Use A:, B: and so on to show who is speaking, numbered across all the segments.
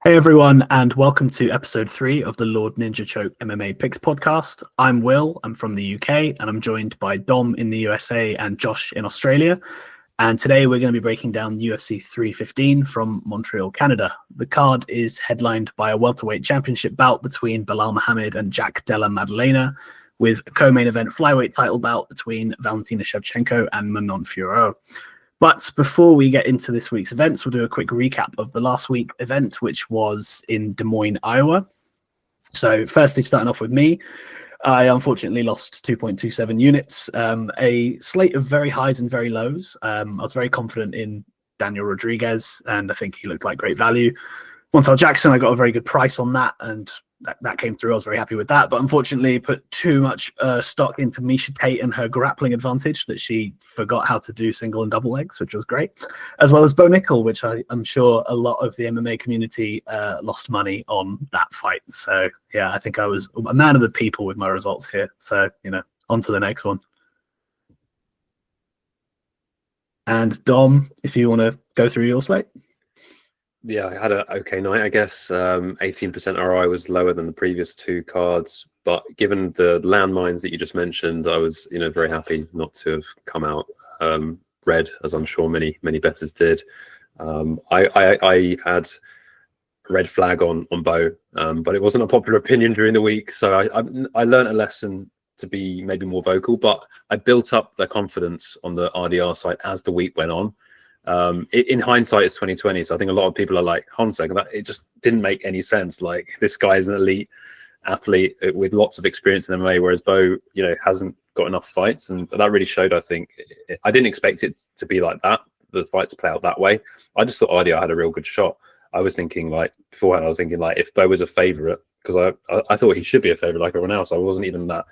A: Hey everyone, and welcome to episode 3 of the Lord Ninja Choke MMA Picks podcast. I'm Will, I'm from the UK, and I'm joined by Dom in the USA and Josh in Australia. And today we're going to be breaking down UFC 315 from Montreal, Canada. The card is headlined by a welterweight championship bout between Belal Muhammad and Jack Della Maddalena, with a co-main event flyweight title bout between Valentina Shevchenko and Manon Fiérot. But before we get into this week's events, we'll do a quick recap of the last week event, which was in Des Moines, Iowa. So firstly, starting off with me, I unfortunately lost 2.27 units, a slate of very highs and very lows. I was very confident in Daniel Rodriguez, and I think he looked like great value. Montel Jackson, I got a very good price on that, and that came through. I was very happy with that, but unfortunately put too much stock into Miesha Tate and her grappling advantage that she forgot how to do single and double legs, which was great, as well as Bo Nickel, which I'm sure a lot of the MMA community lost money on that fight. So yeah, I think I was a man of the people with my results here. So, on to the next one. And Dom, if you want to go through your slate.
B: Yeah, I had an okay night, I guess. 18% ROI was lower than the previous two cards, but given the landmines that you just mentioned, I was, very happy not to have come out red, as I'm sure many bettors did. I had red flag on Bo, but it wasn't a popular opinion during the week, so I learned a lesson to be maybe more vocal, but I built up the confidence on the RDR side as the week went on. In hindsight, it's 2020, so I think a lot of people are like, hold on a second, it just didn't make any sense. Like, this guy is an elite athlete with lots of experience in MMA, whereas Bo, hasn't got enough fights, and that really showed. I think I didn't expect it to be like that, the fight to play out that way. I just thought RDR had a real good shot. I was thinking, like, beforehand, I was thinking, like, if Bo was a favorite, because I thought he should be a favorite like everyone else. I wasn't even that.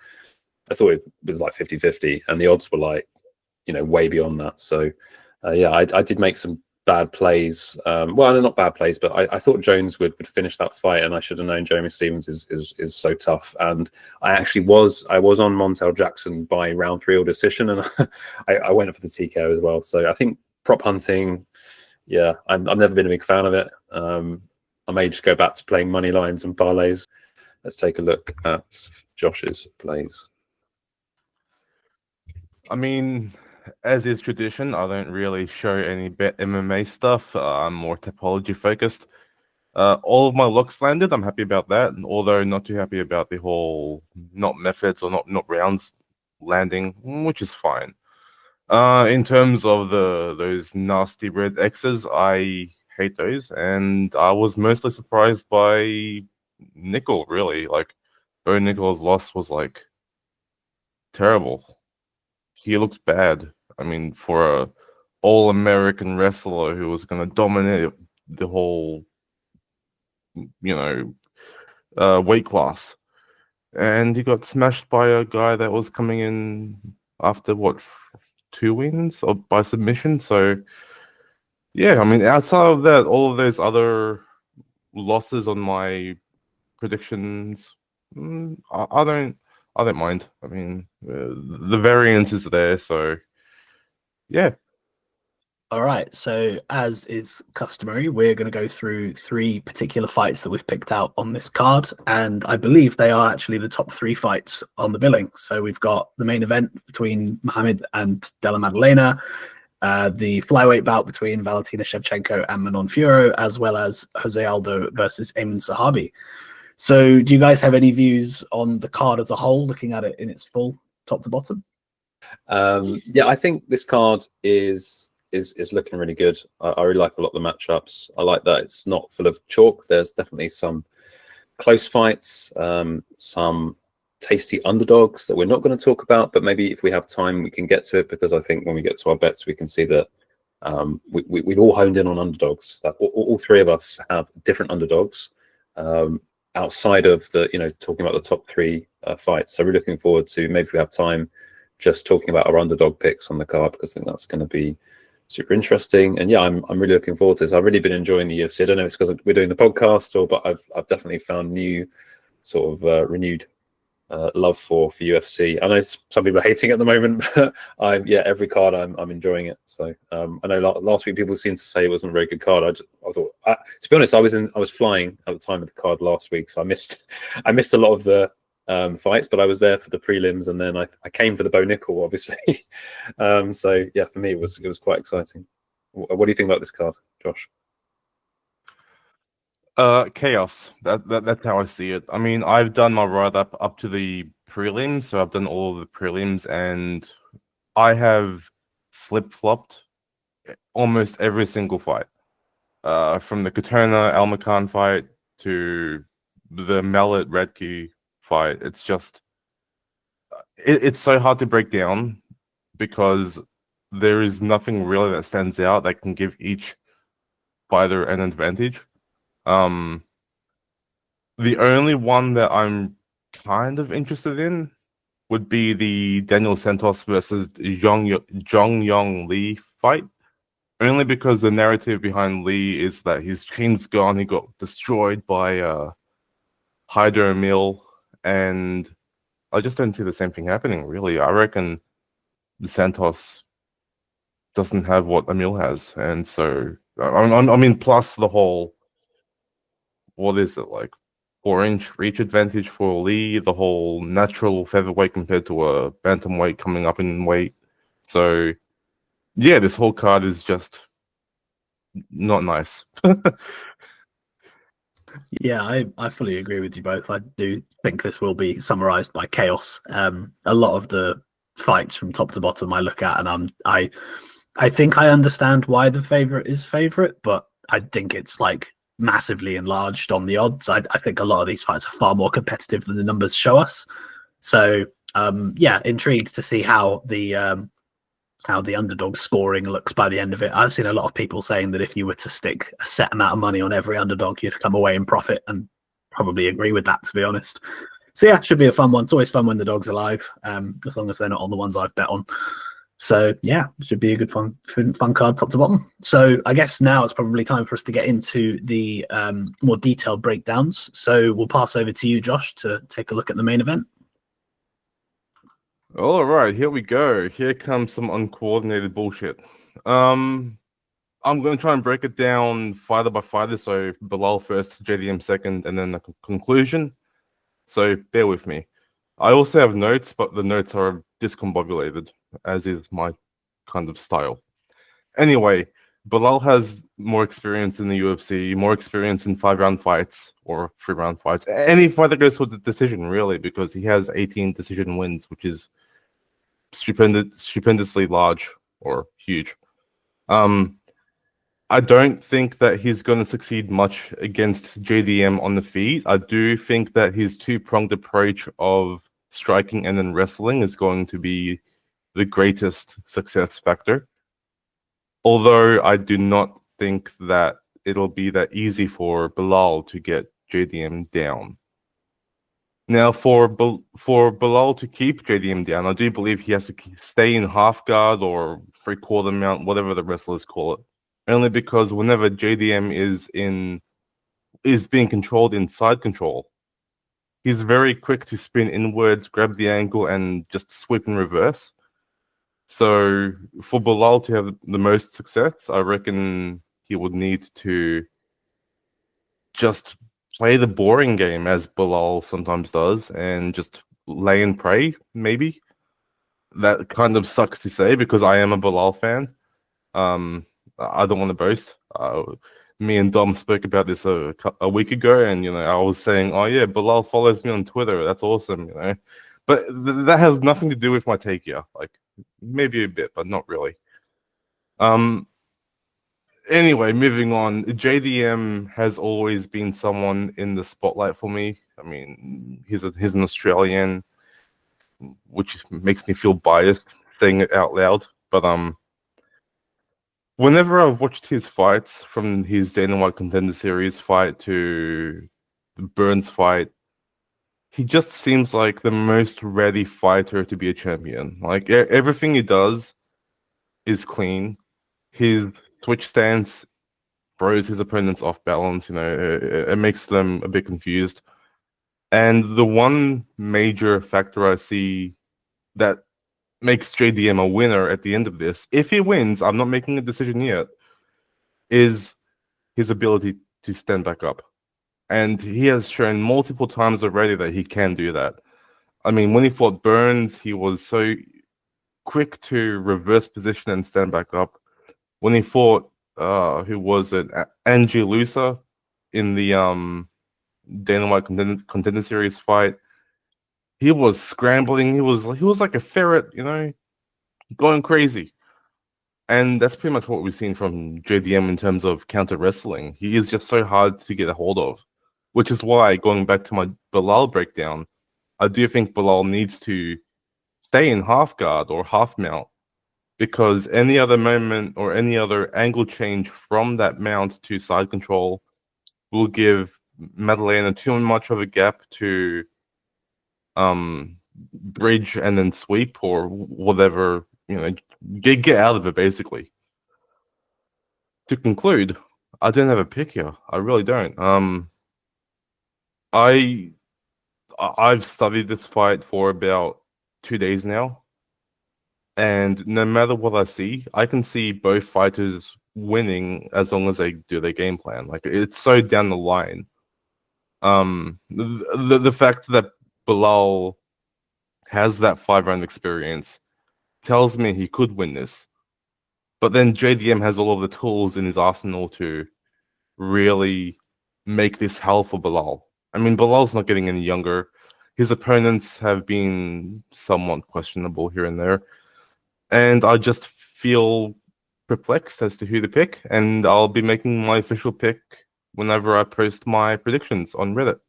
B: I thought it was like 50-50, and the odds were like, way beyond that. So yeah, I did make some bad plays. Well, not bad plays, but I thought Jones would finish that fight, and I should have known Jeremy Stevens is so tough. And I was on Montel Jackson by round 3 or decision, and I went for the TKO as well. So I think prop hunting, yeah, I've never been a big fan of it. I may just go back to playing money lines and parlays. Let's take a look at Josh's plays.
C: I mean, as is tradition, I don't really show any bet MMA stuff. I'm more topology focused. All of my locks landed. I'm happy about that, although not too happy about the whole not methods or not rounds landing, which is fine. In terms of those nasty red X's, I hate those, and I was mostly surprised by Nickel. Really, like, Bo Nickel's loss was like terrible. He looked bad. I mean, for a all-American wrestler who was going to dominate the whole, weight class, and he got smashed by a guy that was coming in after 2 wins or by submission. So yeah, I mean, outside of that, all of those other losses on my predictions, I don't mind. I mean, the variance is there, so yeah.
A: All right, so as is customary, we're going to go through 3 particular fights that we've picked out on this card, and I believe they are actually the top 3 fights on the billing. So we've got the main event between Muhammad and Della Maddalena, the flyweight bout between Valentina Shevchenko and Manon Fiérot, as well as Jose Aldo versus Aiemann Zahabi. So do you guys have any views on the card as a whole, looking at it in its full, top to bottom?
B: Yeah, I think this card is looking really good. I really like a lot of the matchups. I like that it's not full of chalk. There's definitely some close fights, some tasty underdogs that we're not going to talk about, but maybe if we have time we can get to it, because I think when we get to our bets we can see that we've all honed in on underdogs. That all 3 of us have different underdogs outside of the talking about the top 3 fights. So we're looking forward to, maybe if we have time, just talking about our underdog picks on the card, because I think that's going to be super interesting. And yeah, I'm really looking forward to this. I've really been enjoying the UFC. I don't know if it's because we're doing the podcast, but I've definitely found new sort of renewed love for UFC. I know some people are hating it at the moment, but every card I'm enjoying it. So I know last week people seemed to say it wasn't a very good card. I thought, to be honest, I was flying at the time of the card last week, so I missed a lot of the fights, but I was there for the prelims, and then I came for the Bo Nickel, obviously. So yeah, for me it was quite exciting. What do you think about this card, Josh?
C: Chaos. That's how I see it. I mean, I've done my write up to the prelims, so I've done all of the prelims, and I have flip flopped almost every single fight. From the Katona Almacan fight to the Mallet Redkey fight. It's just it's so hard to break down because there is nothing really that stands out that can give each fighter an advantage. The only one that I'm kind of interested in would be the Daniel Santos versus Zhong Yong Lee fight. Only because the narrative behind Lee is that his chin's gone, he got destroyed by Hydro Mill, and I just don't see the same thing happening, really. I reckon Santos doesn't have what Emil has, and so I mean, plus the whole, what is it, like 4-inch reach advantage for Lee, the whole natural featherweight compared to a bantamweight coming up in weight. So yeah, this whole card is just not nice.
A: Yeah, I fully agree with you both. I do think this will be summarized by chaos. A lot of the fights from top to bottom I look at, and I think I understand why the favorite is favorite, but I think it's like massively enlarged on the odds. I think a lot of these fights are far more competitive than the numbers show us. So yeah, intrigued to see how the underdog scoring looks by the end of it. I've seen a lot of people saying that if you were to stick a set amount of money on every underdog, you'd come away in profit, and probably agree with that, to be honest. So yeah, should be a fun one. It's always fun when the dog's alive, as long as they're not on the ones I've bet on. So yeah, should be a good fun card top to bottom. So I guess now it's probably time for us to get into the more detailed breakdowns. So we'll pass over to you, Josh, to take a look at the main event.
C: All right, here we go. Here comes some uncoordinated bullshit. I'm going to try and break it down fighter by fighter. So Belal first, JDM second, and then a conclusion. So bear with me. I also have notes, but the notes are discombobulated, as is my kind of style. Anyway, Belal has more experience in the UFC, more experience in 5-round fights or 3-round fights. Any fight that goes to the decision, really, because he has 18 decision wins, which is stupendously large or huge. I don't think that he's going to succeed much against JDM on the feet. I do think that his two-pronged approach of striking and then wrestling is going to be the greatest success factor. Although I do not think that it'll be that easy for Belal to get JDM down. Now, for Belal to keep JDM down, I do believe he has to stay in half guard or 3/4 mount, whatever the wrestlers call it. Only because whenever JDM is being controlled in side control, he's very quick to spin inwards, grab the angle, and just sweep in reverse. So for Belal to have the most success, I reckon he would need to just play the boring game, as Belal sometimes does, and just lay and pray, maybe. That kind of sucks to say because I am a Belal fan. I don't want to boast. Me and Dom spoke about this a week ago, and I was saying, "Oh yeah, Belal follows me on Twitter. That's awesome," But that has nothing to do with my take here. Like maybe a bit, but not really. Anyway, moving on. JDM has always been someone in the spotlight for me. I mean, he's an Australian, which makes me feel biased saying it out loud. But whenever I've watched his fights, from his Dana White Contender Series fight to the Burns fight, he just seems like the most ready fighter to be a champion. Like everything he does is clean. His switch stance throws his opponents off balance. It makes them a bit confused. And the one major factor I see that makes JDM a winner at the end of this, if he wins, I'm not making a decision yet, is his ability to stand back up. And he has shown multiple times already that he can do that. I mean, when he fought Burns, he was so quick to reverse position and stand back up. When he fought, who was it, Angie Lusa in the Dana White Contender Series fight, he was scrambling. He was like a ferret, going crazy. And that's pretty much what we've seen from JDM in terms of counter wrestling. He is just so hard to get a hold of, which is why, going back to my Belal breakdown, I do think Belal needs to stay in half guard or half mount, because any other moment or any other angle change from that mount to side control will give Maddalena too much of a gap to bridge and then sweep or whatever, get out of it, basically. To conclude, I don't have a pick here. I really don't. I've studied this fight for about 2 days now, and no matter what I see, I can see both fighters winning as long as they do their game plan. Like, it's so down the line. The fact that Belal has that 5-round experience tells me he could win this. But then JDM has all of the tools in his arsenal to really make this hell for Belal. I mean, Bilal's not getting any younger. His opponents have been somewhat questionable here and there. And I just feel perplexed as to who to pick. And I'll be making my official pick whenever I post my predictions on Reddit.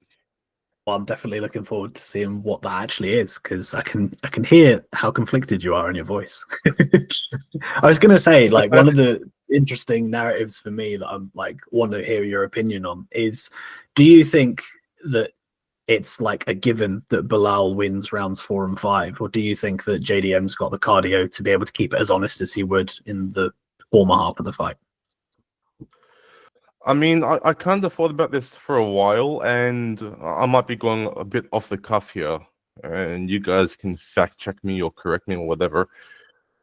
A: Well, I'm definitely looking forward to seeing what that actually is, because I can hear how conflicted you are in your voice. I was going to say, like, one of the interesting narratives for me that I'm like want to hear your opinion on is, do you think that it's like a given that Belal wins rounds 4 and 5, or do you think that JDM's got the cardio to be able to keep it as honest as he would in the former half of the fight?
C: I mean, I kind of thought about this for a while, and I might be going a bit off the cuff here, and you guys can fact check me or correct me or whatever.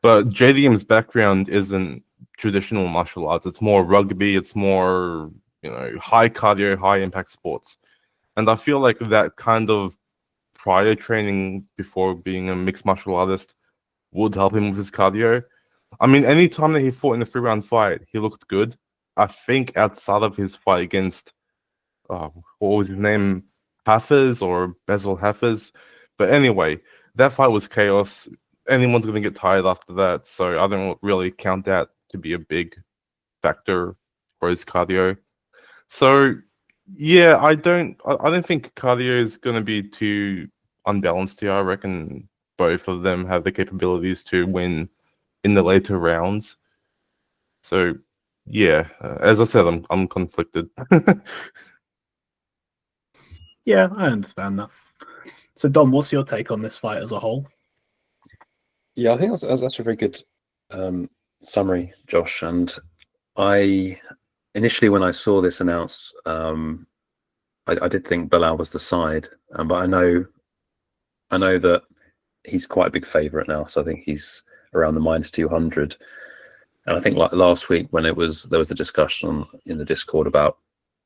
C: But JDM's background isn't traditional martial arts. It's more rugby. It's more, high cardio, high impact sports. And I feel like that kind of prior training before being a mixed martial artist would help him with his cardio. I mean, any time that he fought in a 3-round fight, he looked good. I think outside of his fight against, what was his name, Hafiz or Basil Hafiz. But anyway, that fight was chaos. Anyone's going to get tired after that. So I don't really count that to be a big factor for his cardio. So yeah, I don't think cardio is going to be too unbalanced here. I reckon both of them have the capabilities to win in the later rounds. So yeah, as I said, I'm conflicted.
A: Yeah, I understand that. So Dom, what's your take on this fight as a whole?
B: Yeah, I think that's a very good summary, Josh. And I initially, when I saw this announced, I did think Belal was the side, but I know that he's quite a big favourite now. So I think he's around the -200. And I think like last week when there was a discussion in the Discord about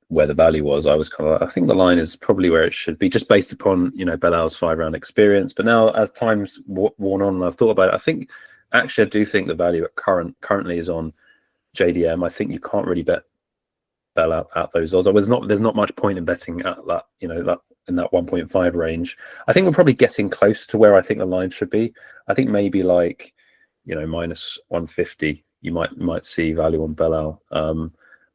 B: where the value was, I was kind of like, I think the line is probably where it should be, just based upon Belal's 5-round experience. But now, as time's worn on, and I've thought about it, I think actually I do think the value at currently is on JDM. I think you can't really bet Belal at those odds. There's not much point in betting at that, that in that 1.5 range. I think we're probably getting close to where I think the line should be. I think maybe like -150. You might see value on Belal.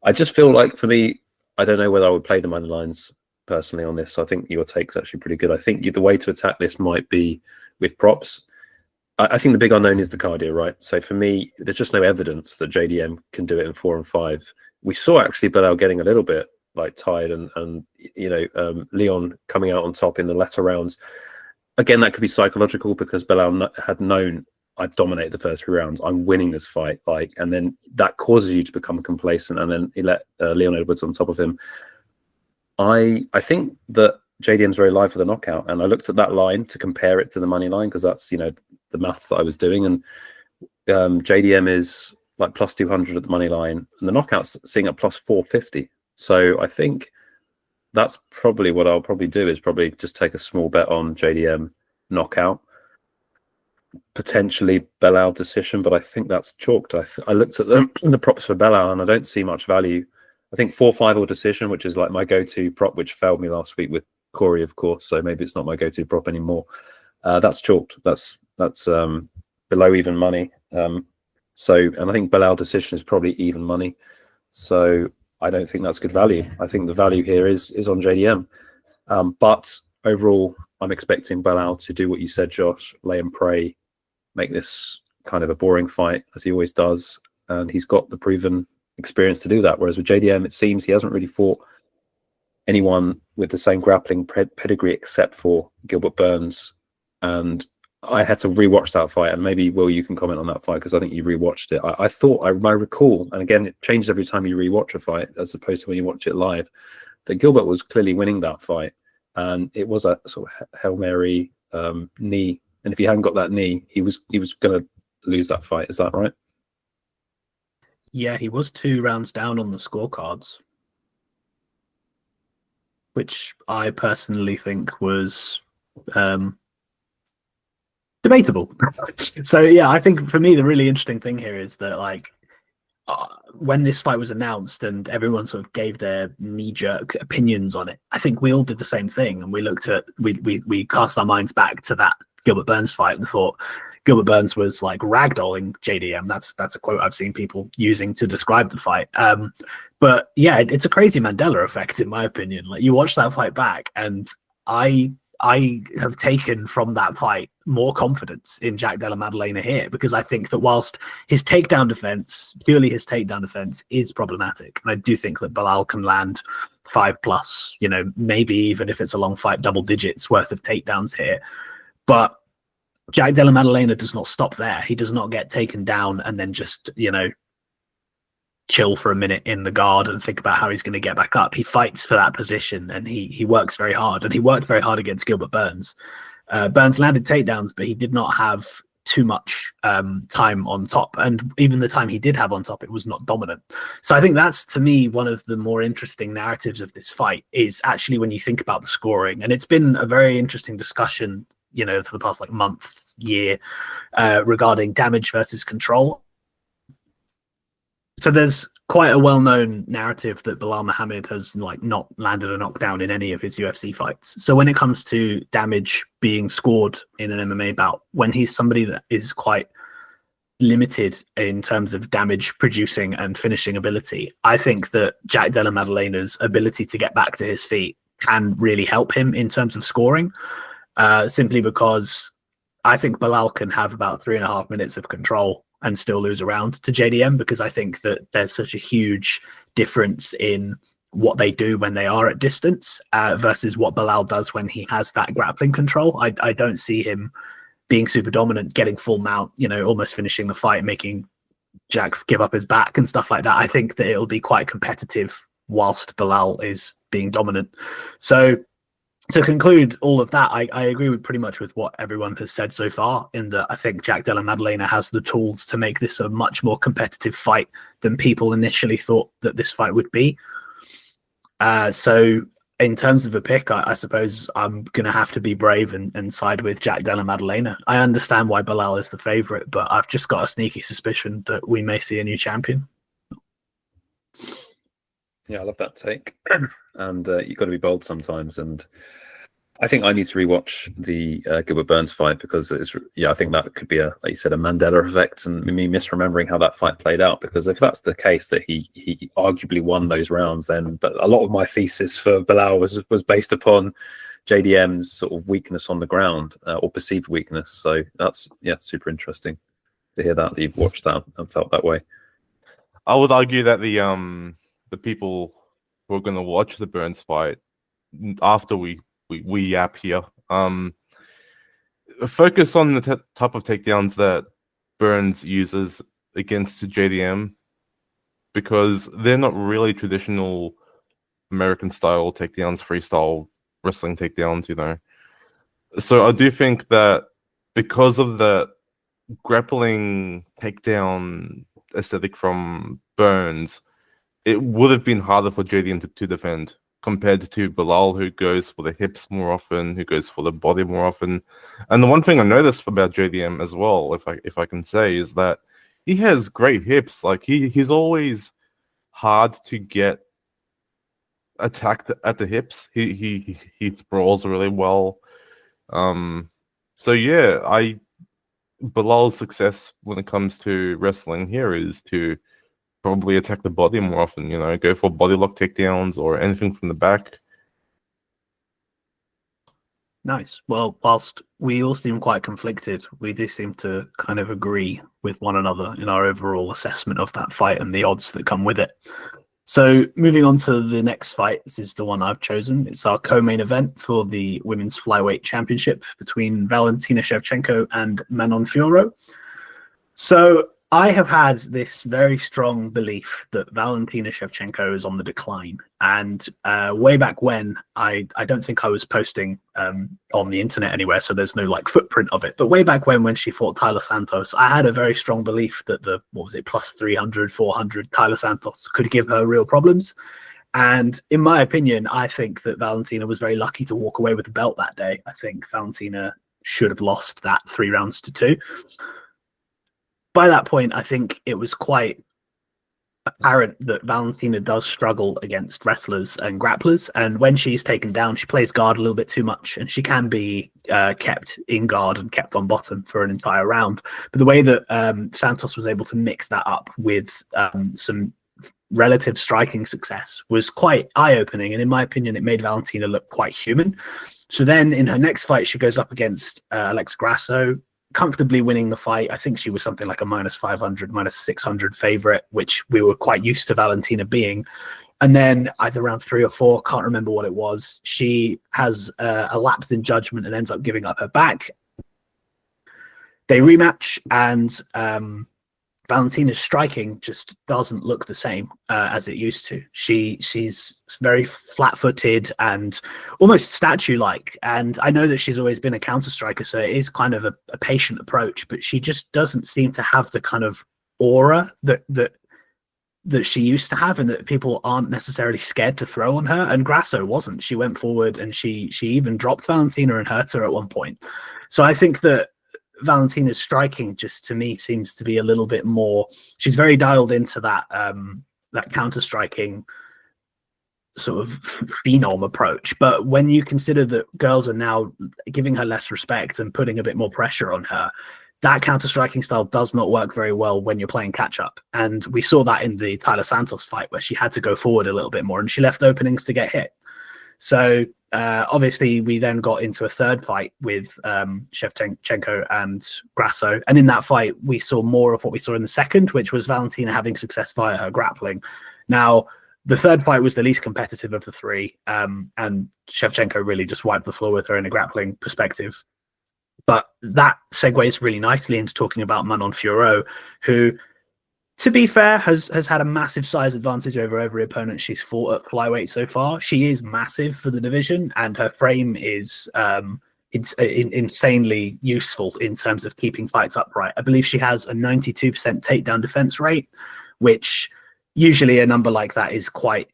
B: I just feel like, for me, I don't know whether I would play the money lines personally on this. I think your take's actually pretty good. I think the way to attack this might be with props. I think the big unknown is the cardio, right? So for me, there's just no evidence that JDM can do it in 4 and 5. We saw actually Belal getting a little bit like tired, and Leon coming out on top in the latter rounds. Again, that could be psychological, because Belal had known, I dominate the first 3 rounds, I'm winning this fight, and then that causes you to become complacent, and then he let Leon Edwards on top of him. I think that JDM's very live for the knockout, and I looked at that line to compare it to the money line because that's the maths that I was doing, and JDM is like plus 200 at the money line, and the knockout's seeing at plus 450. So I think that's probably what I'll probably do is probably just take a small bet on JDM knockout, potentially Belal decision, but I think that's chalked. I looked at the props for Belal and I don't see much value. I think 4-5 or decision, which is like my go-to prop, which failed me last week with Corey, of course. So maybe it's not my go-to prop anymore. That's chalked. That's below even money. And I think Belal decision is probably even money. So I don't think that's good value. I think the value here is on JDM. But overall, I'm expecting Belal to do what you said, Josh, lay and pray, make this kind of a boring fight as he always does. And he's got the proven experience to do that. Whereas with JDM, it seems he hasn't really fought anyone with the same grappling pedigree except for Gilbert Burns. And I had to rewatch that fight, and maybe Will, you can comment on that fight because I think you rewatched it. I thought I recall, and again, it changes every time you rewatch a fight as opposed to when you watch it live, that Gilbert was clearly winning that fight, and it was a sort of Hail Mary knee, and if he hadn't got that knee, he was going to lose that fight. Is that right?
A: Yeah, he was 2 rounds down on the scorecards, which I personally think was debatable. So yeah, I think for me the really interesting thing here is that like when this fight was announced and everyone sort of gave their knee-jerk opinions on it, I think we all did the same thing, and we looked at we cast our minds back to that Gilbert Burns fight and thought Gilbert Burns was like ragdolling JDM. That's a quote I've seen people using to describe the fight. But yeah, it's a crazy Mandela effect in my opinion. Like you watch that fight back, and I have taken from that fight more confidence in Jack Della Maddalena here, because I think that whilst his takedown defense, purely his takedown defense, is problematic, and I do think that Belal can land 5+, maybe even if it's a long fight, double digits worth of takedowns here. But Jack Della Maddalena does not stop there. He does not get taken down and then just, chill for a minute in the guard and think about how he's going to get back up. He fights for that position, and he works very hard, and he worked very hard against Gilbert Burns. Burns landed takedowns, but he did not have too much time on top, and even the time he did have on top, it was not dominant. So I think that's, to me, one of the more interesting narratives of this fight is actually when you think about the scoring, and it's been a very interesting discussion for the past month, year, regarding damage versus control. So there's quite a well-known narrative that Belal Muhammad has not landed a knockdown in any of his UFC fights. So when it comes to damage being scored in an MMA bout, when he's somebody that is quite limited in terms of damage producing and finishing ability, I think that Jack Della Maddalena's ability to get back to his feet can really help him in terms of scoring, simply because I think Belal can have about 3.5 minutes of control and still lose a round to JDM, because I think that there's such a huge difference in what they do when they are at distance versus what Belal does when he has that grappling control. I don't see him being super dominant, getting full mount, almost finishing the fight, making Jack give up his back and stuff like that. I think that it'll be quite competitive whilst Belal is being dominant. So to conclude all of that, I agree with pretty much with what everyone has said so far, in that I think Jack Della Maddalena has the tools to make this a much more competitive fight than people initially thought that this fight would be. So in terms of a pick, I suppose I'm going to have to be brave and side with Jack Della Maddalena. I understand why Belal is the favorite, but I've just got a sneaky suspicion that we may see a new champion.
B: Yeah, I love that take. And you've got to be bold sometimes. And I think I need to rewatch the Gilbert Burns fight, because I think that could be like you said, a Mandela effect, and me misremembering how that fight played out. Because if that's the case, that he arguably won those rounds, then but a lot of my thesis for Belal was based upon JDM's sort of weakness on the ground, or perceived weakness. So that's super interesting to hear that you've watched that and felt that way.
C: I would argue that the people who are going to watch the Burns fight after we yap here, focus on the type of takedowns that Burns uses against JDM, because they're not really traditional American style takedowns, freestyle wrestling takedowns, you know. So I do think that because of the grappling takedown aesthetic from Burns, it would have been harder for JDM to defend compared to Belal, who goes for the hips more often, who goes for the body more often. And the one thing I noticed about JDM as well, if I can say, is that he has great hips. Like he's always hard to get attacked at the hips. He sprawls really well. So yeah, Bilal's success when it comes to wrestling here is to probably attack the body more often, you know, go for body lock takedowns or anything from the back.
A: Nice. Well, whilst we all seem quite conflicted, we do seem to kind of agree with one another in our overall assessment of that fight and the odds that come with it. So moving on to the next fight, this is the one I've chosen. It's our co-main event for the Women's Flyweight Championship between Valentina Shevchenko and Manon Fiérot. So I have had this very strong belief that Valentina Shevchenko is on the decline. And way back when, I don't think I was posting on the internet anywhere, so there's no like footprint of it. But way back when she fought Tyler Santos, I had a very strong belief that the, plus 300, 400 Tyler Santos could give her real problems. And in my opinion, I think that Valentina was very lucky to walk away with the belt that day. I think Valentina should have lost that 3-2. By that point, I think it was quite apparent that Valentina does struggle against wrestlers and grapplers. And when she's taken down, she plays guard a little bit too much, and she can be kept in guard and kept on bottom for an entire round. But the way that Santos was able to mix that up with some relative striking success was quite eye-opening. And in my opinion, it made Valentina look quite human. So then in her next fight, she goes up against Alexa Grasso, comfortably winning the fight. I think she was something like a -500, -600 favorite, which we were quite used to Valentina being. And then either round 3 or 4, can't remember what it was, she has a lapse in judgment and ends up giving up her back. They rematch, and Valentina's striking just doesn't look the same as it used to. She's very flat-footed and almost statue-like. And I know that she's always been a counter-striker, so it is kind of a patient approach, but she just doesn't seem to have the kind of aura that she used to have, and that people aren't necessarily scared to throw on her. And Grasso wasn't. She went forward, and she even dropped Valentina and hurt her at one point. So I think that Valentina's striking just to me seems to be a little bit more, she's very dialed into that that counter striking sort of phenom approach. But when you consider that girls are now giving her less respect and putting a bit more pressure on her, that counter striking style does not work very well when you're playing catch up. And we saw that in the Tyler Santos fight, where she had to go forward a little bit more and she left openings to get hit. So obviously, we then got into a third fight with Shevchenko and Grasso. And in that fight, we saw more of what we saw in the second, which was Valentina having success via her grappling. Now, the third fight was the least competitive of the three, and Shevchenko really just wiped the floor with her in a grappling perspective. But that segues really nicely into talking about Manon Fiérot, who, to be fair, has had a massive size advantage over every opponent she's fought at flyweight so far. She is massive for the division, and her frame is insanely useful in terms of keeping fights upright. I believe she has a 92% takedown defense rate, which usually a number like that is quite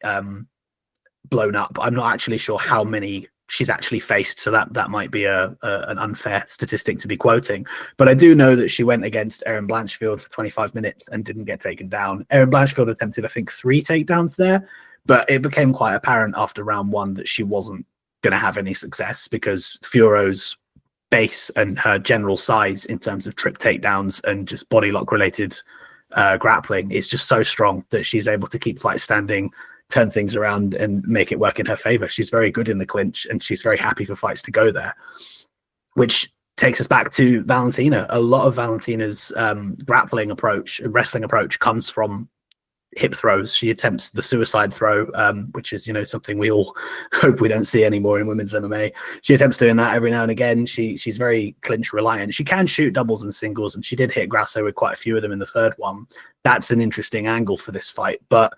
A: blown up. I'm not actually sure how many she's actually faced, so that might be an unfair statistic to be quoting. But I do know that she went against Erin Blanchfield for 25 minutes and didn't get taken down. Erin Blanchfield attempted, I think, 3 takedowns there, but it became quite apparent after round 1 that she wasn't going to have any success, because Fiérot's base and her general size in terms of trip takedowns and just body lock related grappling is just so strong that she's able to keep fights standing, turn things around and make it work in her favor. She's very good in the clinch, and she's very happy for fights to go there, which takes us back to Valentina. A lot of Valentina's grappling approach, wrestling approach, comes from hip throws. She attempts the suicide throw, which is, something we all hope we don't see anymore in women's MMA. She attempts doing that every now and again. She's very clinch reliant. She can shoot doubles and singles, and she did hit Grasso with quite a few of them in the third one. That's an interesting angle for this fight. But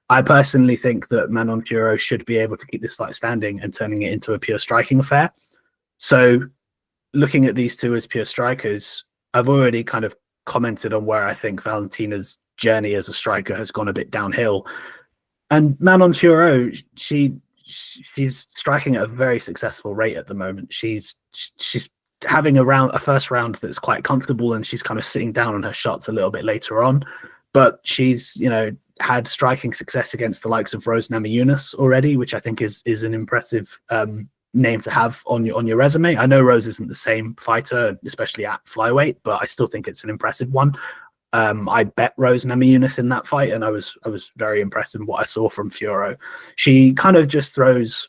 A: I personally think that Manon Fiérot should be able to keep this fight standing and turning it into a pure striking affair. So looking at these two as pure strikers, I've already kind of commented on where I think Valentina's journey as a striker has gone a bit downhill. And Manon Fiérot, she's striking at a very successful rate at the moment. She's having a first round that's quite comfortable, and she's kind of sitting down on her shots a little bit later on. But she's, had striking success against the likes of Rose Namajunas already, which I think is an impressive name to have on your resume. I know Rose isn't the same fighter, especially at flyweight, but I still think it's an impressive one. I bet Rose Namajunas in that fight, and I was very impressed in what I saw from Fiérot. She kind of just throws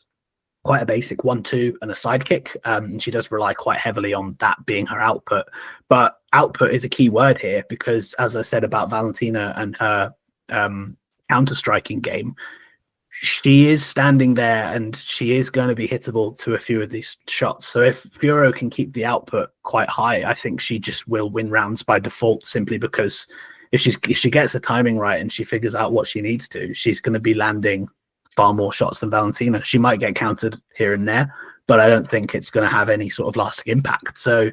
A: quite a basic 1-2 and a sidekick. And she does rely quite heavily on that being her output. But output is a key word here because, as I said about Valentina and her counter-striking game, she is standing there and she is going to be hittable to a few of these shots. So if Fiérot can keep the output quite high, I think she just will win rounds by default, simply because if she gets the timing right and she figures out what she needs to, she's going to be landing far more shots than Valentina. She might get countered here and there, but I don't think it's going to have any sort of lasting impact. So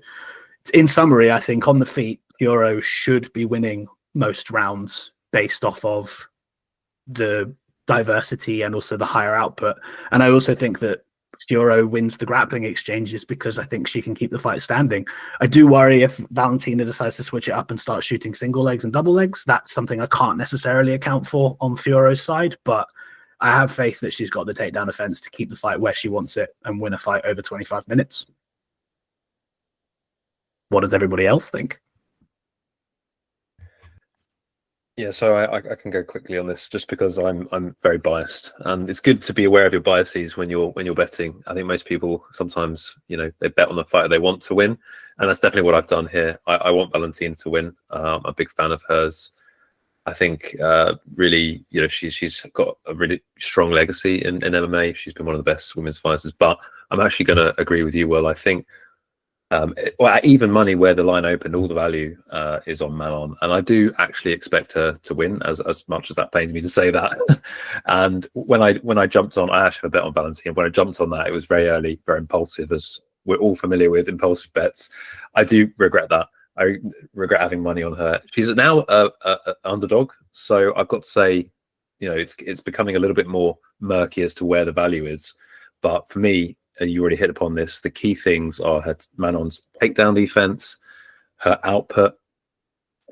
A: in summary, I think on the feet, Fiérot should be winning most rounds based off of the diversity and also the higher output. And I also think that Fiérot wins the grappling exchanges because I think she can keep the fight standing. I do worry if Valentina decides to switch it up and start shooting single legs and double legs. That's something I can't necessarily account for on Fiorot's side, but I have faith that she's got the takedown offense to keep the fight where she wants it and win a fight over 25 minutes. What does everybody else think?
B: Yeah, so I can go quickly on this just because I'm very biased, and it's good to be aware of your biases when you're betting. I think most people sometimes, they bet on the fighter they want to win, and that's definitely what I've done here. I want Valentina to win. I'm a big fan of hers. I think really, she's got a really strong legacy in MMA. She's been one of the best women's fighters. But I'm actually going to agree with you, Will. I think at even money where the line opened, all the value is on Manon, and I do actually expect her to win. As much as that pains me to say that. And when I jumped on, I actually have a bet on Valentina. When I jumped on that, it was very early, very impulsive, as we're all familiar with impulsive bets. I do regret that. I regret having money on her. She's now a underdog, so I've got to say, it's becoming a little bit more murky as to where the value is. But for me, you already hit upon this. The key things are her Manon's takedown defense, her output,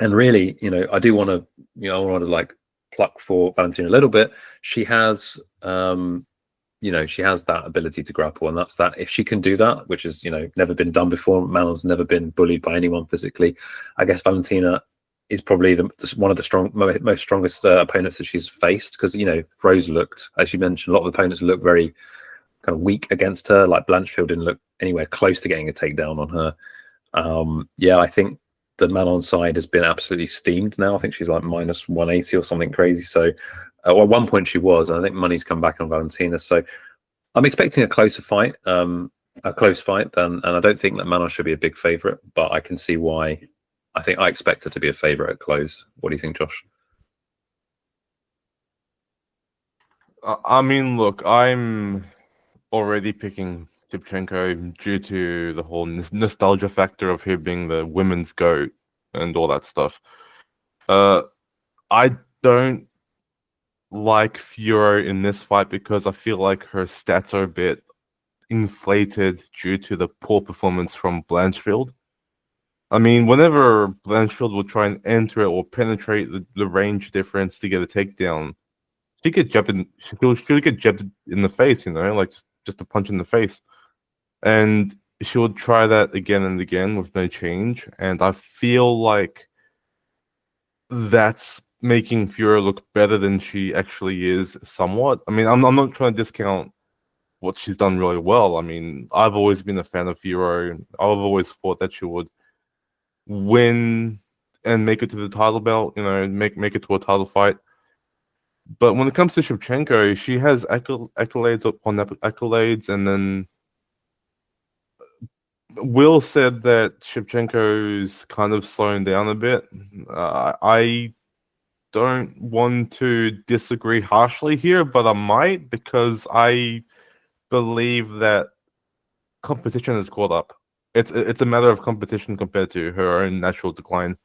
B: and really, I do want to, I want to like pluck for Valentina a little bit. She has, she has that ability to grapple, and that's that. If she can do that, which is, never been done before, Manon's never been bullied by anyone physically. I guess Valentina is probably one of the most strongest opponents that she's faced, because, Rose looked, as you mentioned, a lot of the opponents look very kind of weak against her. Like Blanchfield didn't look anywhere close to getting a takedown on her. I think the Manon side has been absolutely steamed now. I think she's like minus 180 or something crazy. So at one point she was, and I think money's come back on Valentina. So I'm expecting a closer fight, and I don't think that Manon should be a big favorite, but I can see why. I expect her to be a favorite at close. What do you think, Josh?
C: I mean, look, I'm already picking Shevchenko due to the whole nostalgia factor of her being the women's GOAT and all that stuff. I don't like Fiérot in this fight because I feel like her stats are a bit inflated due to the poor performance from Blanchfield. I mean, whenever Blanchfield will try and enter it or penetrate the range difference to get a takedown, she'll get jabbed in the face, like just a punch in the face. And she'll try that again and again with no change. And I feel like that's making Fiérot look better than she actually is somewhat. I mean, I'm not trying to discount what she's done really well. I mean, I've always been a fan of Fiérot. I've always thought that she would win and make it to the title belt, make it to a title fight. But when it comes to Shevchenko, she has accolades upon accolades, and then Will said that Shevchenko's kind of slowing down a bit. I don't want to disagree harshly here, but I might, because I believe that competition has caught up. It's a matter of competition compared to her own natural decline.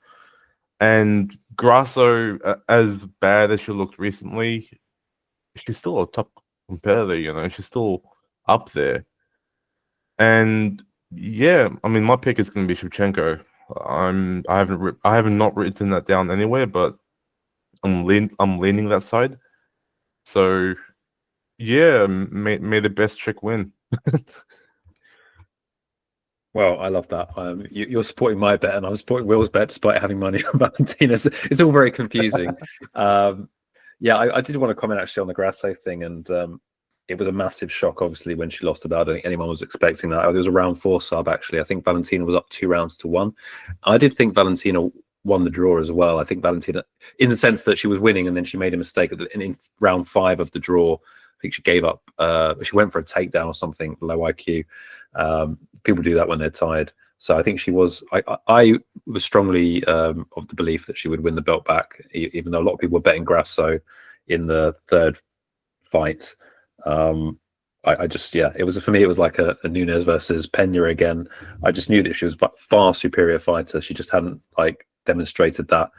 C: And Grasso, as bad as she looked recently, she's still a top competitor. You know, she's still up there. And yeah, I mean, my pick is going to be Shevchenko. I haven't not written that down anywhere, but I'm leaning that side. So yeah, may the best chick win.
B: Well, I love that. You're supporting my bet, and I'm supporting Will's bet despite having money on Valentina. It's all very confusing. Yeah, I did want to comment actually on the Grasso thing, and it was a massive shock, obviously, when she lost to Belal. I don't think anyone was expecting that. There was a round 4 sub, actually. I think Valentina was up 2 rounds to 1. I did think Valentina won the draw as well. I think Valentina, in the sense that she was winning and then she made a mistake in round 5 of the draw. I think she gave up. She went for a takedown or something, low IQ. People do that when they're tired. So I think she was. I was strongly of the belief that she would win the belt back, even though a lot of people were betting Grasso in the 3rd fight. I just, yeah, it was, for me, it was like a Nunes versus Pena again. I just knew that she was a far superior fighter. She just hadn't like demonstrated that.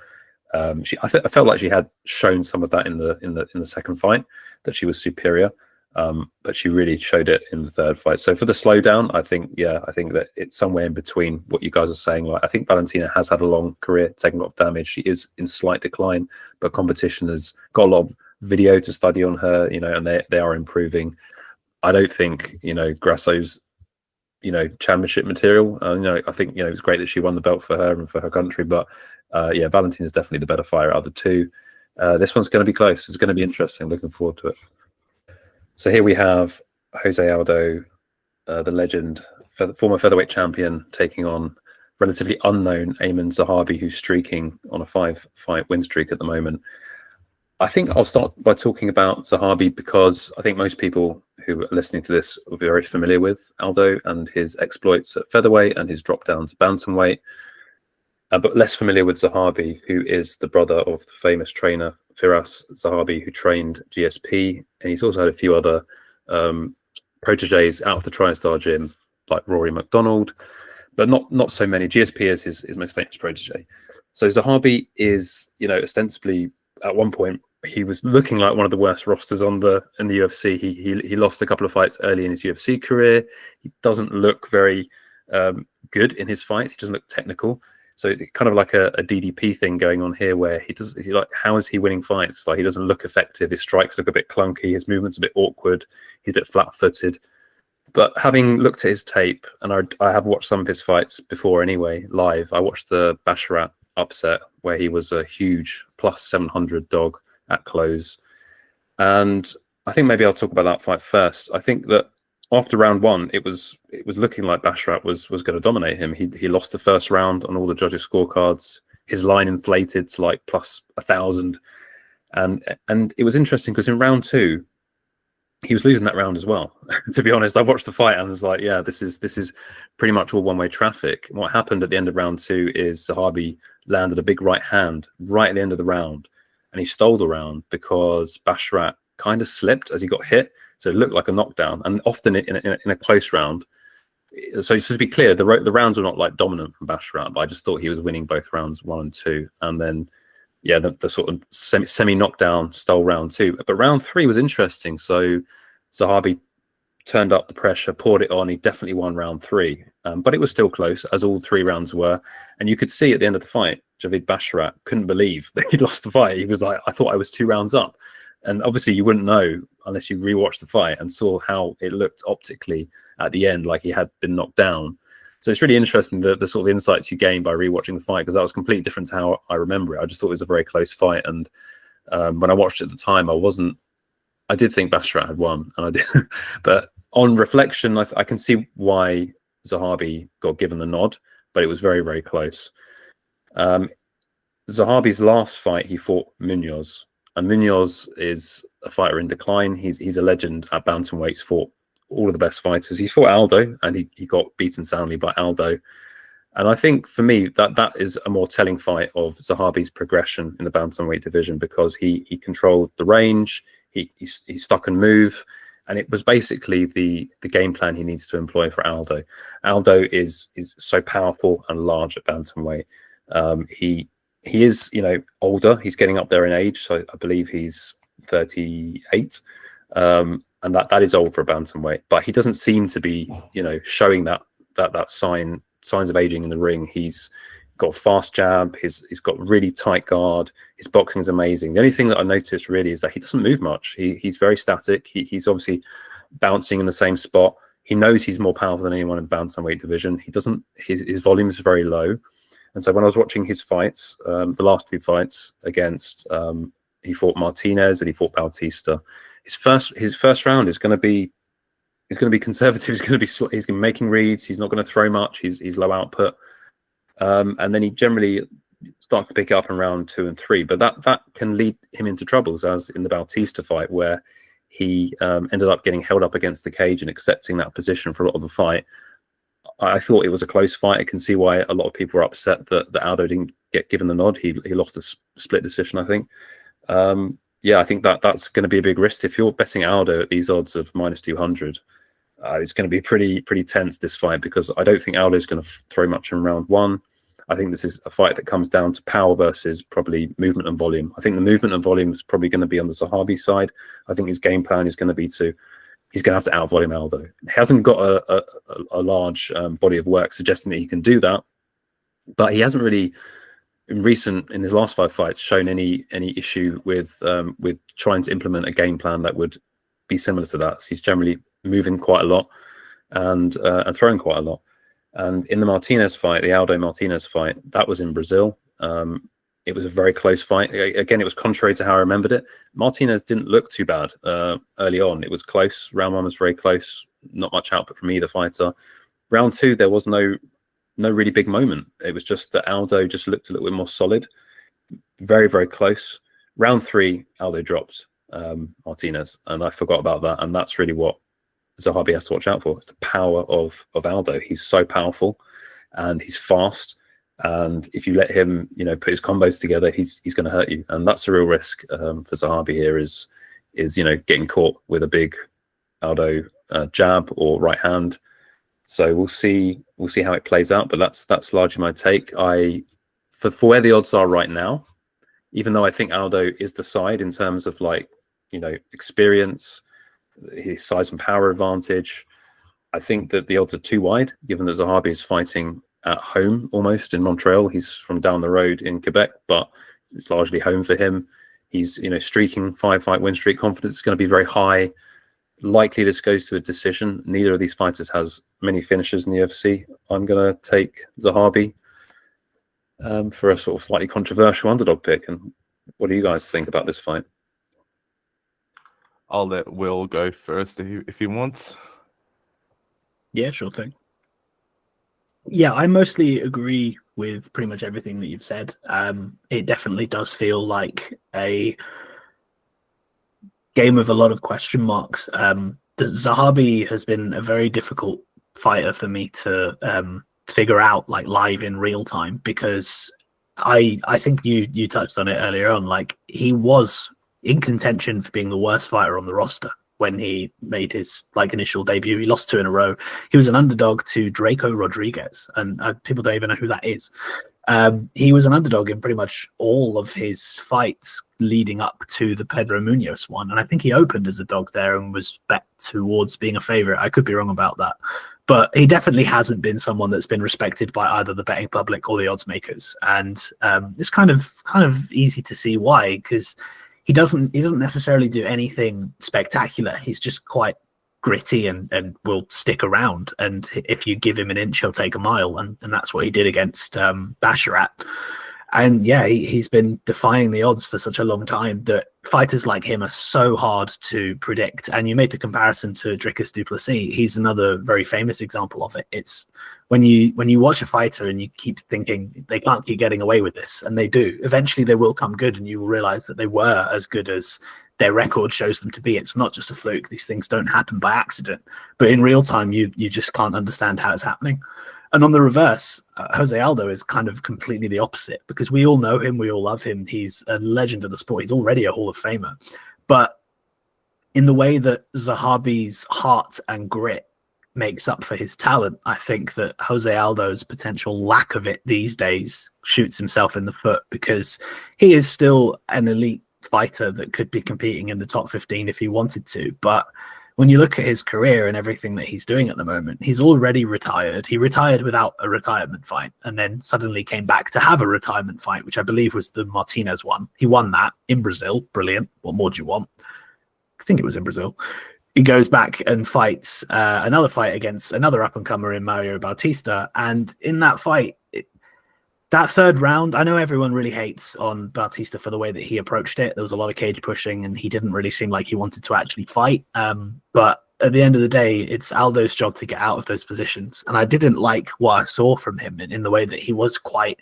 B: I felt like she had shown some of that in the 2nd fight, that she was superior. But she really showed it in the 3rd fight. So for the slowdown, I think that it's somewhere in between what you guys are saying. Like, I think Valentina has had a long career, taken a lot of damage. She is in slight decline, but competition has got a lot of video to study on her, you know, and they are improving. I don't think, you know, Grasso's, you know, championship material. You know, I think, you know, it's great that she won the belt for her and for her country, but yeah, Valentina's definitely the better fighter out of the two. This one's going to be close. It's going to be interesting. Looking forward to it. So here we have Jose Aldo, the legend, former featherweight champion, taking on relatively unknown Aiemann Zahabi, who's streaking on a 5-fight win streak at the moment. I think I'll start by talking about Zahabi because I think most people who are listening to this will be very familiar with Aldo and his exploits at featherweight and his drop down to bantamweight, but less familiar with Zahabi, who is the brother of the famous trainer Firas Zahabi, who trained GSP, and he's also had a few other proteges out of the TriStar gym, like Rory McDonald, but not so many. GSP is his most famous protege. So Zahabi is, you know, ostensibly at one point he was looking like one of the worst rosters in the UFC. He lost a couple of fights early in his UFC career. He doesn't look very good in his fights. He doesn't look technical. So it's kind of like a DDP thing going on here, where he like, how is he winning fights? Like, he doesn't look effective. His strikes look a bit clunky. His movement's a bit awkward. He's a bit flat-footed. But having looked at his tape, and I have watched some of his fights before anyway, live. I watched the Basharat upset, where he was a huge plus 700 dog at close. And I think maybe I'll talk about that fight first. I think that after round 1, it was looking like Basharat was going to dominate him. He lost the first round on all the judges' scorecards. His line inflated to like plus 1,000, and it was interesting because in round 2, he was losing that round as well. To be honest, I watched the fight and was like, yeah, this is pretty much all one-way traffic. And what happened at the end of round 2 is Zahabi landed a big right hand right at the end of the round, and he stole the round because Basharat kind of slipped as he got hit. So it looked like a knockdown, and often in a close round. So to be clear, the rounds were not like dominant from Basharat, but I just thought he was winning both rounds 1 and 2, and then yeah, the sort of semi knockdown stole round 2. But round 3 was interesting. So Zahabi turned up the pressure, poured it on. He definitely won round 3, but it was still close, as all 3 rounds were. And you could see at the end of the fight, Javid Basharat couldn't believe that he'd lost the fight. He was like, I thought I was 2 rounds up. And obviously you wouldn't know unless you rewatched the fight and saw how it looked optically at the end, like he had been knocked down. So it's really interesting the sort of insights you gain by rewatching the fight, because that was completely different to how I remember it. I just thought it was a very close fight. And when I watched it at the time, I did think Basharat had won, and I did. But on reflection, I can see why Zahabi got given the nod, but it was very, very close. Zahabi's last fight, he fought Munoz. And Munoz is a fighter in decline. He's a legend at bantamweights, fought all of the best fighters. He fought Aldo, and he got beaten soundly by Aldo. And I think for me that is a more telling fight of Zahabi's progression in the bantamweight division, because he controlled the range, he stuck and move, and it was basically the game plan he needs to employ for Aldo. Aldo is so powerful and large at bantamweight. He is, older. He's getting up there in age, so I believe he's 38, and that is old for a bantamweight. But he doesn't seem to be, showing that signs of aging in the ring. He's got fast jab. He's got really tight guard. His boxing is amazing. The only thing that I noticed really is that he doesn't move much. He's very static. He's obviously bouncing in the same spot. He knows he's more powerful than anyone in the bantamweight division. His volume is very low. And so when I was watching his fights, the last two fights against, he fought Martinez and he fought Bautista. His first round is going to be conservative. He's going to be making reads. He's not going to throw much. He's low output, and then he generally starts to pick it up in round 2 and 3. But that can lead him into troubles, as in the Bautista fight, where he ended up getting held up against the cage and accepting that position for a lot of the fight. I thought it was a close fight. I can see why a lot of people were upset that Aldo didn't get given the nod. He lost a split decision, I think. I think that's going to be a big risk. If you're betting Aldo at these odds of -200, it's going to be pretty tense, this fight, because I don't think Aldo is going to throw much in round 1. I think this is a fight that comes down to power versus probably movement and volume. I think the movement and volume is probably going to be on the Zahabi side. I think his game plan is going to be he's going to have to out-volume Aldo. He hasn't got a large body of work suggesting that he can do that, but he hasn't really, in his last 5 fights, shown any issue with trying to implement a game plan that would be similar to that. So he's generally moving quite a lot and throwing quite a lot. And in the Martinez fight, the Aldo Martinez fight, that was in Brazil. It was a very close fight. Again, it was contrary to how I remembered it. Martinez didn't look too bad early on. It was close. Round 1 was very close. Not much output from either fighter. Round 2, there was no really big moment. It was just that Aldo just looked a little bit more solid. Very, very close. Round 3, Aldo dropped Martinez, and I forgot about that. And that's really what Zahabi has to watch out for. It's the power of Aldo. He's so powerful and he's fast. And if you let him, put his combos together, he's going to hurt you. And that's a real risk for Zahabi here is getting caught with a big Aldo jab or right hand. So we'll see how it plays out. But that's largely my take. For where the odds are right now, even though I think Aldo is the side in terms of experience, his size and power advantage, I think that the odds are too wide, given that Zahabi is fighting at home almost in Montreal. He's from down the road in Quebec, but it's largely home for him. He's streaking 5-fight win streak. Confidence is going to be very high. Likely this goes to a decision. Neither of these fighters has many finishes in the UFC. I'm going to take Zahabi for a sort of slightly controversial underdog pick. And what do you guys think about this fight?
C: I'll let Will go first if he wants.
A: Yeah, sure thing. Yeah, I mostly agree with pretty much everything that you've said. It definitely does feel like a game with a lot of question marks. The Zahabi has been a very difficult fighter for me to figure out live in real time, because I think you touched on it earlier on. He was in contention for being the worst fighter on the roster when he made his initial debut. He lost 2 in a row. He was an underdog to Draco Rodriguez, and people don't even know who that is. He was an underdog in pretty much all of his fights leading up to the Pedro Munoz one, and I think he opened as a dog there and was bet towards being a favorite. I could be wrong about that, but he definitely hasn't been someone that's been respected by either the betting public or the odds makers, and it's kind of easy to see why, because he doesn't necessarily do anything spectacular. He's just quite gritty and will stick around. And if you give him an inch, he'll take a mile. And that's what he did against Basharat. And yeah, he's been defying the odds for such a long time that fighters like him are so hard to predict. And you made the comparison to Dricus du Plessis. He's another very famous example of it. It's when you watch a fighter and you keep thinking they can't keep getting away with this, and they do. Eventually they will come good, and you will realize that they were as good as their record shows them to be. It's not just a fluke. These things don't happen by accident. But in real time, you just can't understand how it's happening. And on the reverse, Jose Aldo is kind of completely the opposite, because we all know him, we all love him. He's a legend of the sport. He's already a Hall of Famer. But in the way that Zahabi's heart and grit makes up for his talent, I think that Jose Aldo's potential lack of it these days shoots himself in the foot, because he is still an elite fighter that could be competing in the top 15 if he wanted to. But when you look at his career and everything that he's doing at the moment, he's already retired. He retired without a retirement fight and then suddenly came back to have a retirement fight, which I believe was the Martinez one. He won that in Brazil. Brilliant. What more do you want? I think it was in Brazil. He goes back and fights another fight against another up-and-comer in Mario Bautista. And in that fight, that third round, I know everyone really hates on Bautista for the way that he approached it. There was a lot of cage pushing, and he didn't really seem like he wanted to actually fight. But at the end of the day, it's Aldo's job to get out of those positions. And I didn't like what I saw from him in the way that he was quite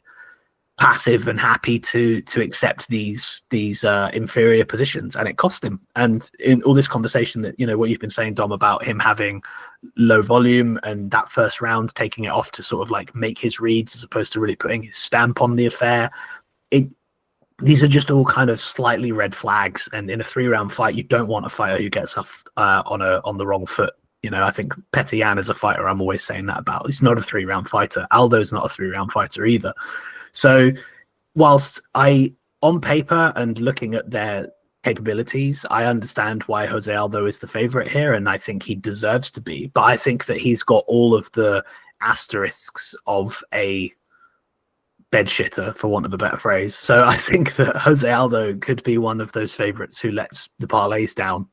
A: passive and happy to accept these inferior positions, and it cost him. And in all this conversation that, you know, what you've been saying, Dom, about him having low volume and that first round taking it off to sort of like make his reads as opposed to really putting his stamp on the affair, these are just all kind of slightly red flags. And in a 3-round fight, you don't want a fighter who gets off on the wrong foot. You know, I think Petr Yan is a fighter I'm always saying that about. He's not a 3-round fighter. Aldo's not a 3-round fighter either. So whilst on paper and looking at their capabilities, I understand why Jose Aldo is the favorite here, and I think he deserves to be. But I think that he's got all of the asterisks of a bedshitter, for want of a better phrase. So I think that Jose Aldo could be one of those favorites who lets the parlays down.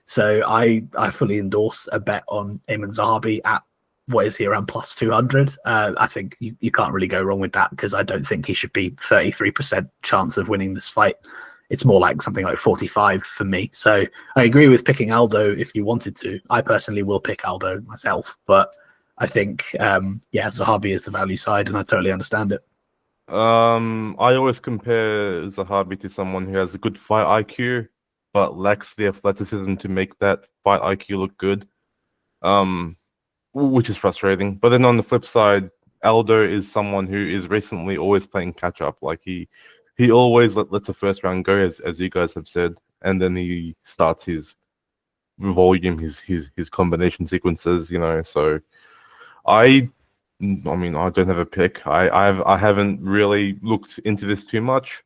A: So I fully endorse a bet on Aiemann Zahabi at, what is he, around plus 200. I think you can't really go wrong with that, because I don't think he should be 33% chance of winning this fight. It's more like something like 45 for me. So I agree with picking Aldo if you wanted to. I personally will pick Aldo myself, but I think Zahabi is the value side, and I totally understand it.
C: I always compare Zahabi to someone who has a good fight IQ but lacks the athleticism to make that fight IQ look good, which is frustrating. But then on the flip side, Aldo is someone who is recently always playing catch up. Like he always lets the first round go, as you guys have said, and then he starts his volume, his combination sequences. You know, so I mean, I don't have a pick. I haven't really looked into this too much,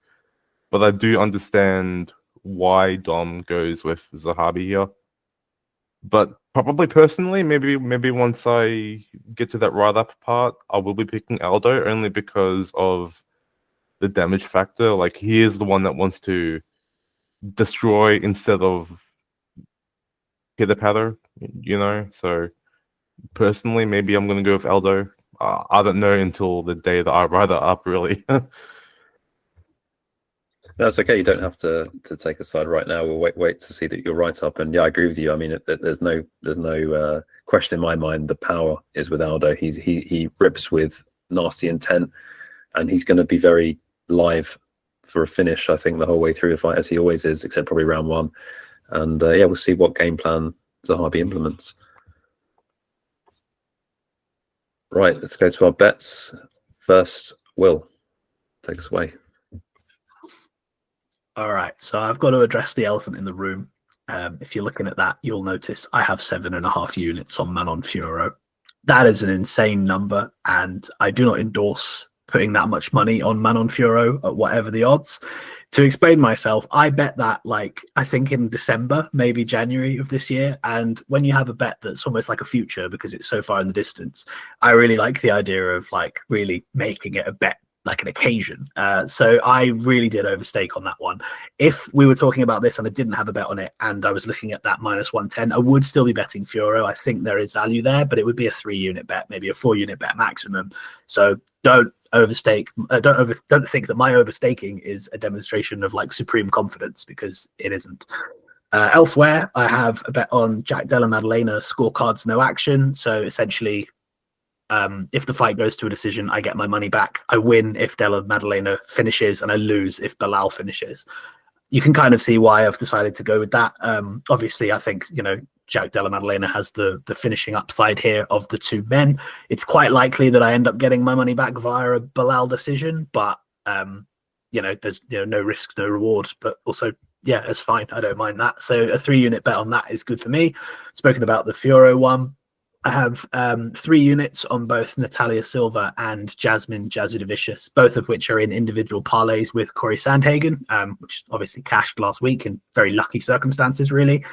C: but I do understand why Dom goes with Zahabi here. But probably personally, maybe once I get to that write-up part, I will be picking Aldo, only because of the damage factor. Like, he is the one that wants to destroy instead of pitter-patter, you know? So personally, maybe I'm going to go with Aldo. I don't know until the day that I write it up, really.
B: That's okay. You don't have to take a side right now. We'll wait to see that you're right up. And yeah, I agree with you. I mean, there's no question in my mind. The power is with Aldo. He rips with nasty intent, and he's going to be very live for a finish, I think, the whole way through the fight, as he always is, except probably round one. And we'll see what game plan Zahabi implements. Right, let's go to our bets. First, Will, take us away.
A: All right, so I've got to address the elephant in the room. If you're looking at that, you'll notice I have 7.5 units on Manon Fiérot. That is an insane number, and I do not endorse putting that much money on Manon Fiérot at whatever the odds. To explain myself, I bet that, like, I think in December, maybe January of this year. And when you have a bet that's almost like a future because it's so far in the distance, I really like the idea of, like, really making it a bet, like an occasion. So I really did overstake on that one. If we were talking about this and I didn't have a bet on it and I was looking at that minus 110, I would still be betting Fiérot. I think there is value there, but it would be a 3-unit bet, maybe a 4-unit bet maximum. So don't overstake. Don't think that my overstaking is a demonstration of, like, supreme confidence, because it isn't. Elsewhere, I have a bet on Jack Della Maddalena, scorecards, no action. So essentially, if the fight goes to a decision, I get my money back. I win if Della Maddalena finishes, and I lose if Belal finishes. You can kind of see why I've decided to go with that. Obviously, I think, you know, Jack Della Maddalena has the finishing upside here of the two men. It's quite likely that I end up getting my money back via a Belal decision, but there's no risk, no reward. But also, yeah, it's fine. I don't mind that. So a 3-unit bet on that is good for me. Spoken about the Fiérot one. I have 3 units on both Natalia Silva and Jasmine Jasudavicius, both of which are in individual parlays with Corey Sandhagen, which obviously cashed last week in very lucky circumstances, really.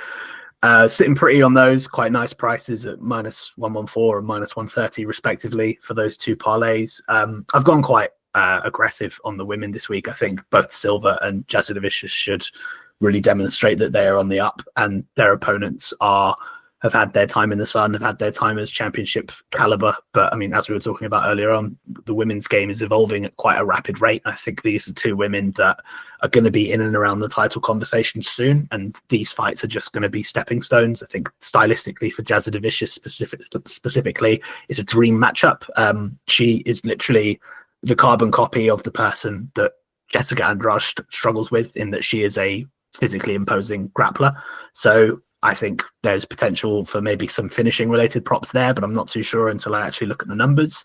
A: Sitting pretty on those, quite nice prices at -114 and -130 respectively for those 2 parlays. I've gone quite aggressive on the women this week. I think both Silva and Jasudavicius should really demonstrate that they are on the up, and their opponents have had their time in the sun, have had their time as championship caliber. But I mean, as we were talking about earlier on, the women's game is evolving at quite a rapid rate. I think these are 2 women that are going to be in and around the title conversation soon. And these fights are just going to be stepping stones. I think stylistically for Jasudavicius specifically, it's a dream matchup. She is literally the carbon copy of the person that Jessica Andrade struggles with, in that she is a physically imposing grappler. So I think there's potential for maybe some finishing related props there, but I'm not too sure until I actually look at the numbers.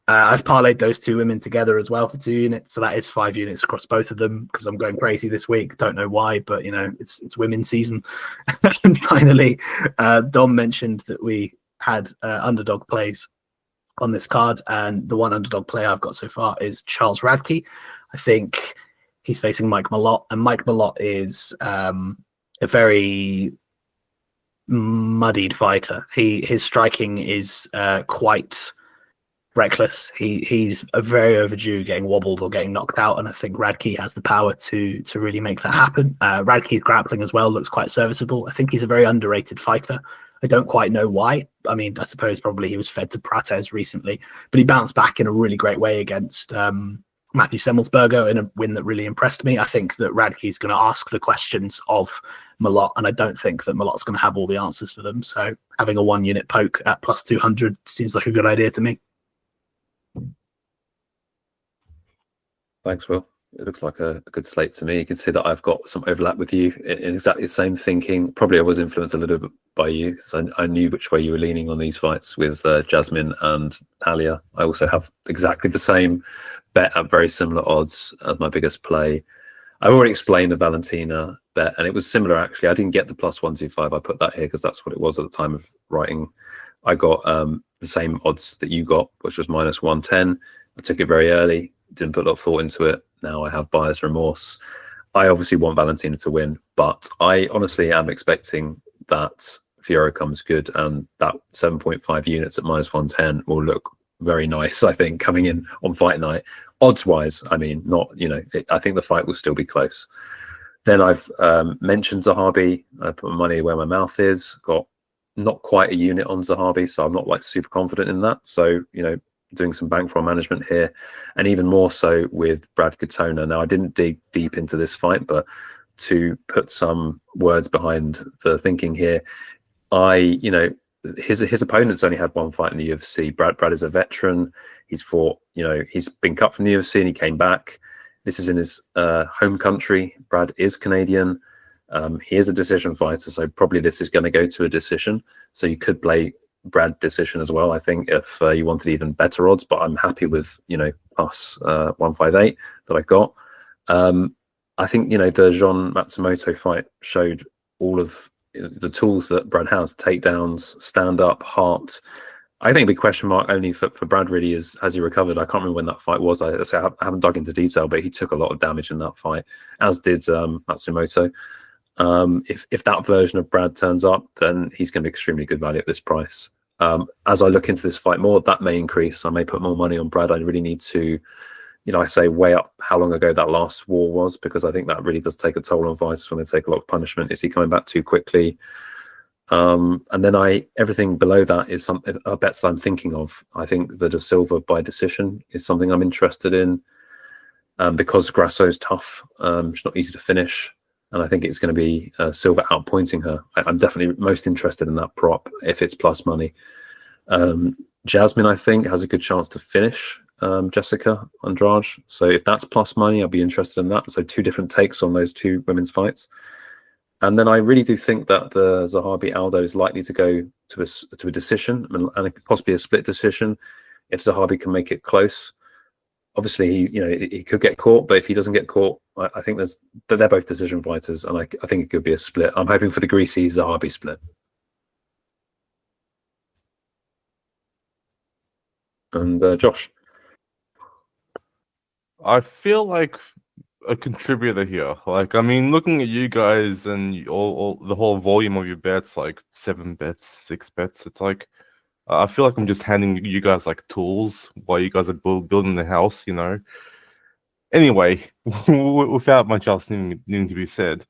A: I've parlayed those 2 women together as well for 2 units. So that is 5 units across both of them, because I'm going crazy this week. Don't know why, but it's women's season. And finally, Dom mentioned that we had underdog plays on this card, and the one underdog play I've got so far is Charles Radke. I think he's facing Mike Malott, and Mike Malott is a very muddied fighter. His striking is quite reckless. He's a very overdue getting wobbled or getting knocked out, and I think Radke has the power to really make that happen. Radke's grappling as well looks quite serviceable. I think he's a very underrated fighter. I don't quite know why. I mean, I suppose probably he was fed to Prates recently, but he bounced back in a really great way against Matthew Semmelsberger in a win that really impressed me. I think that Radke's going to ask the questions of Malott, and I don't think that Malott's going to have all the answers for them. So having a 1-unit poke at +200 seems like a good idea to me.
B: Thanks, Will. It looks like a good slate to me. You can see that I've got some overlap with you in exactly the same thinking. Probably I was influenced a little bit by you, so I knew which way you were leaning on these fights with Jasmine and Talia. I also have exactly the same bet at very similar odds as my biggest play. I've already explained the Valentina bet, and it was similar actually. I didn't get the +125. I put that here because that's what it was at the time of writing. I got the same odds that you got, which was -110. I took it very early, didn't put a lot of thought into it. Now I have buyer's remorse. I obviously want Valentina to win, but I honestly am expecting that Fiérot comes good, and that 7.5 units at -110 will look very nice, I think, coming in on fight night. Odds wise, I mean, not, I think the fight will still be close. Then I've mentioned Zahabi. I put my money where my mouth is. Got not quite a unit on Zahabi, so I'm not like super confident in that. So, doing some bankroll management here, and even more so with Brad Katona. Now, I didn't dig deep into this fight, but to put some words behind the thinking here, his opponents only had 1 fight in the UFC. Brad is a veteran. He's fought, he's been cut from the UFC and he came back. This is in his home country. Brad is Canadian. He is a decision fighter, so probably this is going to go to a decision. So you could play Brad decision as well, I think, if you wanted even better odds, but I'm happy with, plus 158 that I got. I think, the Jean Matsumoto fight showed all of the tools that Brad has: takedowns, stand up, heart. I think a big question mark only for Brad really is, has he recovered? I can't remember when that fight was. I haven't dug into detail, but he took a lot of damage in that fight, as did Matsumoto. If that version of Brad turns up, then he's going to be extremely good value at this price. As I look into this fight more, that may increase. I may put more money on Brad. I really need to, I say weigh up how long ago that last war was, because I think that really does take a toll on fights when they take a lot of punishment. Is he coming back too quickly? And then everything below that is something bets that I'm thinking of. I think that a Silva by decision is something I'm interested in, because Grasso's tough. It's not easy to finish. And I think it's going to be Silva outpointing her. I'm definitely most interested in that prop if it's plus money. Jasmine, I think, has a good chance to finish Jessica Andrade. So if that's plus money, I'll be interested in that. So 2 different takes on those 2 women's fights. And then I really do think that the Zahabi Aldo is likely to go to a decision, and possibly a split decision if Zahabi can make it close. Obviously, he could get caught, but if he doesn't get caught, I think they're both decision fighters, and I think it could be a split. I'm hoping for the greasy Zahabi split. And Josh,
C: I feel like a contributor here. Like, I mean, looking at you guys and all the whole volume of your bets, like 7 bets, 6 bets, it's like I feel like I'm just handing you guys like tools while you guys are building the house, Anyway, without much else needing to be said,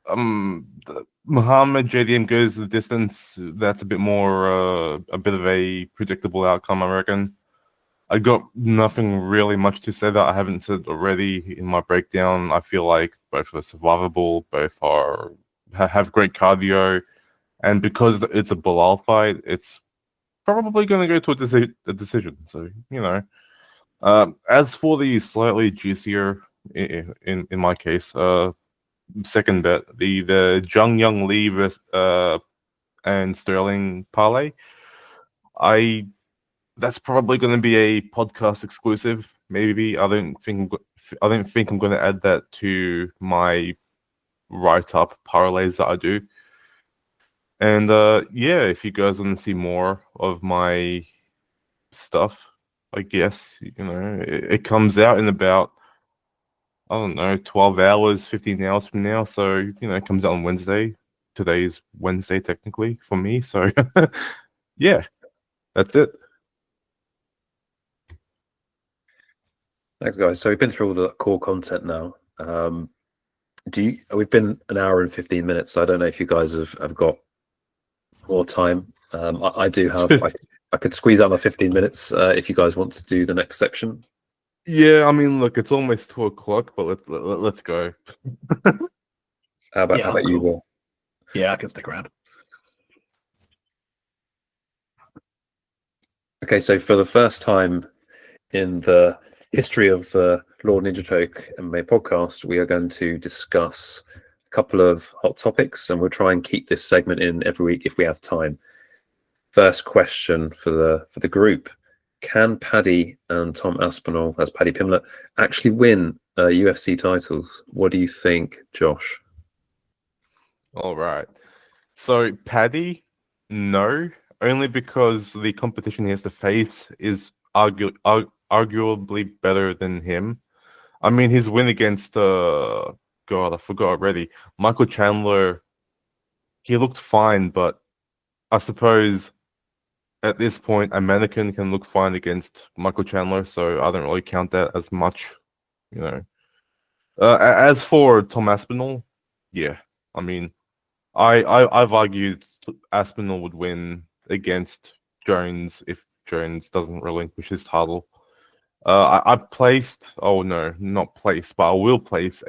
C: Muhammad JDM goes the distance. That's a bit more, a bit of a predictable outcome, I reckon. I got nothing really much to say that I haven't said already in my breakdown. I feel like both are survivable, both have great cardio, and because it's a Belal fight, it's probably going to go to a decision. So, as for the slightly juicier, in my case, second bet, the Jung Young Lee versus, and Sterling parlay, that's probably going to be a podcast exclusive. Maybe I don't think I'm going to add that to my write-up parlays that I do. And if you guys want to see more of my stuff, I guess it comes out in about, I don't know, 12 hours, 15 hours from now. So it comes out on Wednesday. Today is Wednesday technically for me. So yeah, that's it.
B: Thanks, guys. So we've been through all the core content now. We've been an hour and 15 minutes, so I don't know if you guys have got more time. I do have. I could squeeze out my 15 minutes if you guys want to do the next section.
C: Yeah, I mean, look, it's almost 2 o'clock, but let's go.
B: How about you, Will?
A: Yeah, I can stick around.
B: Okay, so for the first time in the history of the Lord Ninja Choke MMA podcast, we are going to discuss a couple of hot topics, and we'll try and keep this segment in every week if we have time. First question for the group: can Paddy and Tom Aspinall, that's Paddy Pimblett, actually win UFC titles? What do you think, Josh?
C: All right. So Paddy, no, only because the competition he has to face is arguably better than him. I mean, his win against God, I forgot already, Michael Chandler, he looked fine, but I suppose at this point a mannequin can look fine against Michael Chandler, so I don't really count that as much, As for Tom Aspinall, yeah, I mean, I've argued Aspinall would win against Jones if Jones doesn't relinquish his title. I placed, oh no, not placed, but I will place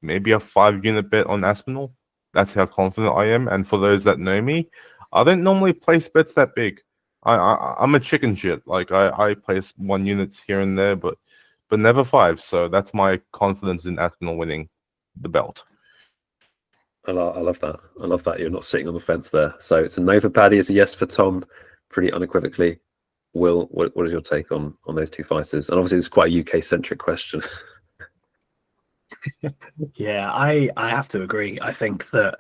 C: maybe a 5-unit bet on Aspinall. That's how confident I am. And for those that know me, I don't normally place bets that big. I'm a chicken shit. Like I place 1 units here and there, but never 5. So that's my confidence in Aspinall winning the belt.
B: I love that. I love that you're not sitting on the fence there. So it's a no for Paddy, it's a yes for Tom, pretty unequivocally. Will, what is your take on those two fighters? And obviously, it's quite a UK-centric question.
A: Yeah, I have to agree. I think that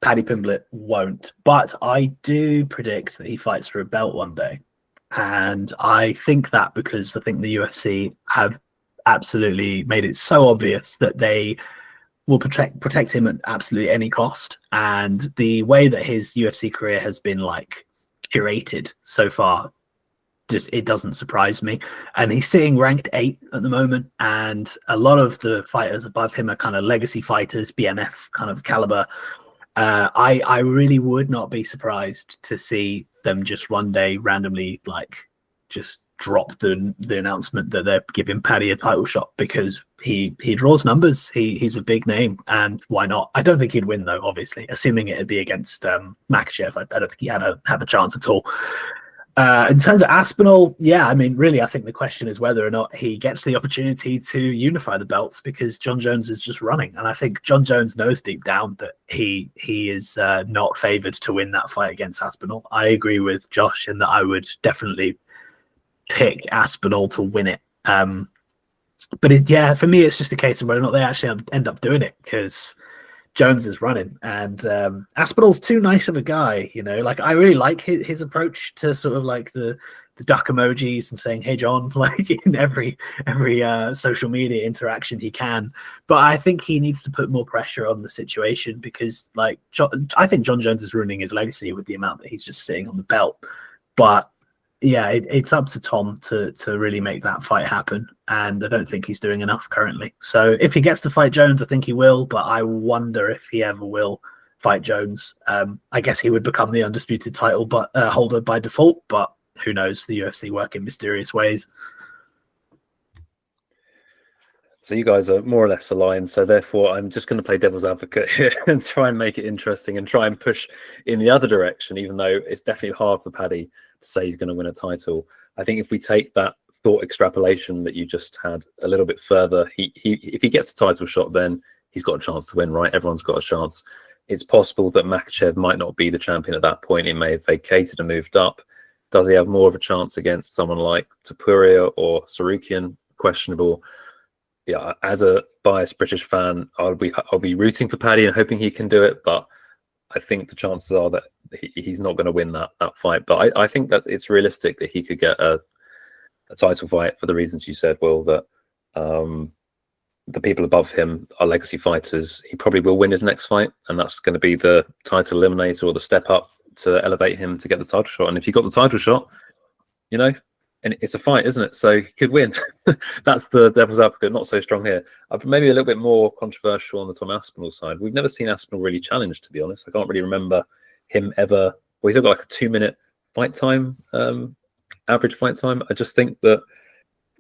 A: Paddy Pimblett won't, but I do predict that he fights for a belt one day. And I think that because I think the UFC have absolutely made it so obvious that they will protect him at absolutely any cost. And the way that his UFC career has been like curated so far, just it doesn't surprise me. And he's sitting ranked 8 at the moment, and a lot of the fighters above him are kind of legacy fighters, BMF kind of caliber. I really would not be surprised to see them just one day randomly like just drop the announcement that they're giving Paddy a title shot, because he draws numbers. He's a big name, and why not? I don't think he'd win though, obviously, assuming it'd be against Makachev. I don't think he have a chance at all. In terms of Aspinall, yeah, I mean, really, I think the question is whether or not he gets the opportunity to unify the belts, because John Jones is just running, and I think John Jones knows deep down that he is not favoured to win that fight against Aspinall. I agree with Josh in that I would definitely pick Aspinall to win it. But yeah, for me, it's just a case of whether or not they actually end up doing it, because Jones is running, and Aspinall's too nice of a guy, you know. Like, I really like his approach to sort of like the duck emojis and saying "Hey John" like in every social media interaction he can. But I think he needs to put more pressure on the situation, because like I think John Jones is ruining his legacy with the amount that he's just sitting on the belt. But yeah, it's up to Tom to really make that fight happen, and I don't think he's doing enough currently. So if he gets to fight Jones, I think he will, but I wonder if he ever will fight Jones. I guess he would become the undisputed title holder by default, but who knows? The UFC work in mysterious ways.
B: So you guys are more or less aligned. So therefore, I'm just going to play devil's advocate here and try and make it interesting and try and push in the other direction, even though it's definitely hard for Paddy to say he's going to win a title. I think if we take that thought extrapolation that you just had a little bit further, if he gets a title shot, then he's got a chance to win, right? Everyone's got a chance. It's possible that Makhachev might not be the champion at that point. He may have vacated and moved up. Does he have more of a chance against someone like Topuria or Sarukian? Questionable. Yeah, as a biased British fan, I'll be rooting for Paddy and hoping he can do it, but I think the chances are that he's not going to win that fight. But I think that it's realistic that he could get a title fight for the reasons you said, Will, that the people above him are legacy fighters. He probably will win his next fight, and that's going to be the title eliminator or the step up to elevate him to get the title shot. And if you got the title shot, you know, and it's a fight, isn't it? So he could win. That's the devil's advocate, not so strong here. Maybe a little bit more controversial on the Tom Aspinall side. We've never seen Aspinall really challenged, to be honest. I can't really remember him ever. Well, he's got like a 2-minute fight time, average fight time. I just think that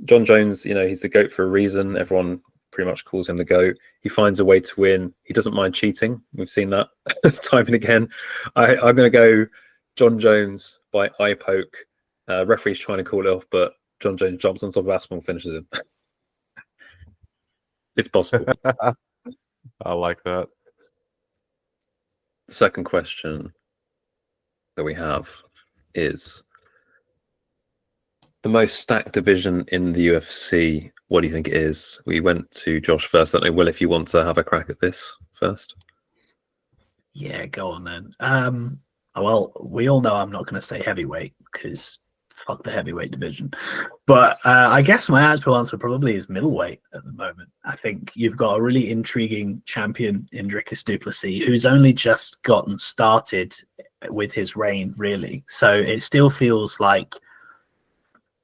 B: John Jones, you know, he's the GOAT for a reason. Everyone pretty much calls him the GOAT. He finds a way to win. He doesn't mind cheating. We've seen that time and again. I'm going to go John Jones by eye poke. Referee's trying to call it off, but John Jones jumps on top of Aspinall and finishes him. It's possible.
C: I like that.
B: The second question that we have is the most stacked division in the UFC. What do you think it is? We went to Josh first. I don't know, Will, if you want to have a crack at this first.
A: Yeah, go on then. Well, we all know I'm not going to say heavyweight, because fuck the heavyweight division. But I guess my actual answer probably is middleweight at the moment. I think you've got a really intriguing champion in Dricus du Plessis, who's only just gotten started with his reign, really. So it still feels like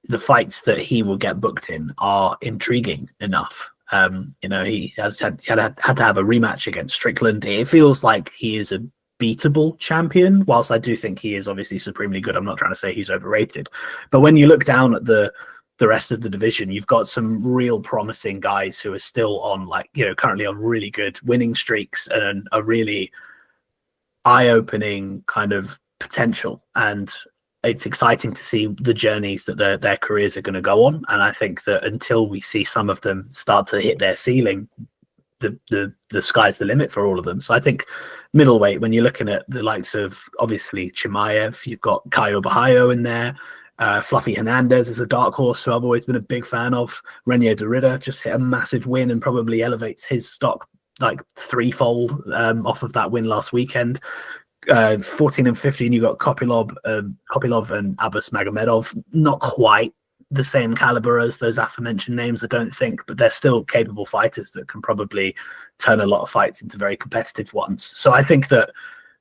A: the fights that he will get booked in are intriguing enough. You know, he has had to have a rematch against Strickland. It feels like he is a beatable champion, whilst I do think he is obviously supremely good. I'm not trying to say he's overrated, but when you look down at the rest of the division, you've got some real promising guys who are still on, like, you know, currently on really good winning streaks and a really eye-opening kind of potential. And it's exciting to see the journeys that their careers are going to go on. And I think that until we see some of them start to hit their ceiling, the sky's the limit for all of them. So I think middleweight, when you're looking at the likes of obviously Chimaev, you've got Caio Bahayo in there. Fluffy Hernandez is a dark horse who I've always been a big fan of. Renier Derrida just hit a massive win and probably elevates his stock like threefold off of that win last weekend. 14 and 15, you got Kopylov and Abbas Magomedov. Not quite the same caliber as those aforementioned names, I don't think, but they're still capable fighters that can probably turn a lot of fights into very competitive ones. So I think that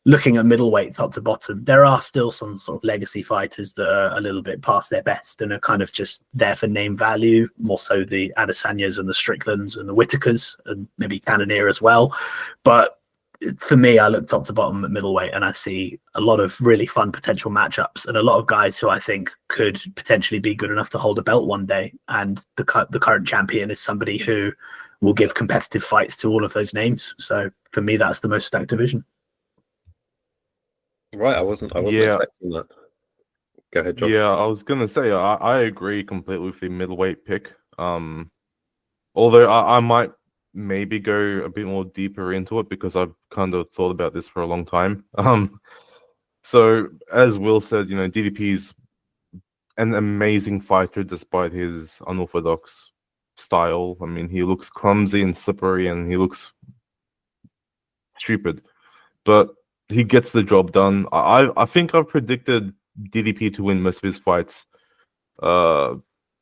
A: looking at middleweight top to bottom, there are still some sort of legacy fighters that are a little bit past their best and are kind of just there for name value, more so the Adesanyas and the Stricklands and the Whitakers and maybe Cannonier as well. But for me, I look top to bottom at middleweight and I see a lot of really fun potential matchups and a lot of guys who I think could potentially be good enough to hold a belt one day. And the current champion is somebody who will give competitive fights to all of those names. So for me, that's the most stacked division.
B: Right, I wasn't expecting that. Go ahead, Josh.
C: Yeah, I was gonna say I agree completely with the middleweight pick. Although I might maybe go a bit more deeper into it because I've kind of thought about this for a long time. So as Will said, DDP's an amazing fighter despite his unorthodox style. I mean, he looks clumsy and slippery, and he looks stupid, but he gets the job done. I think I've predicted DDP to win most of his fights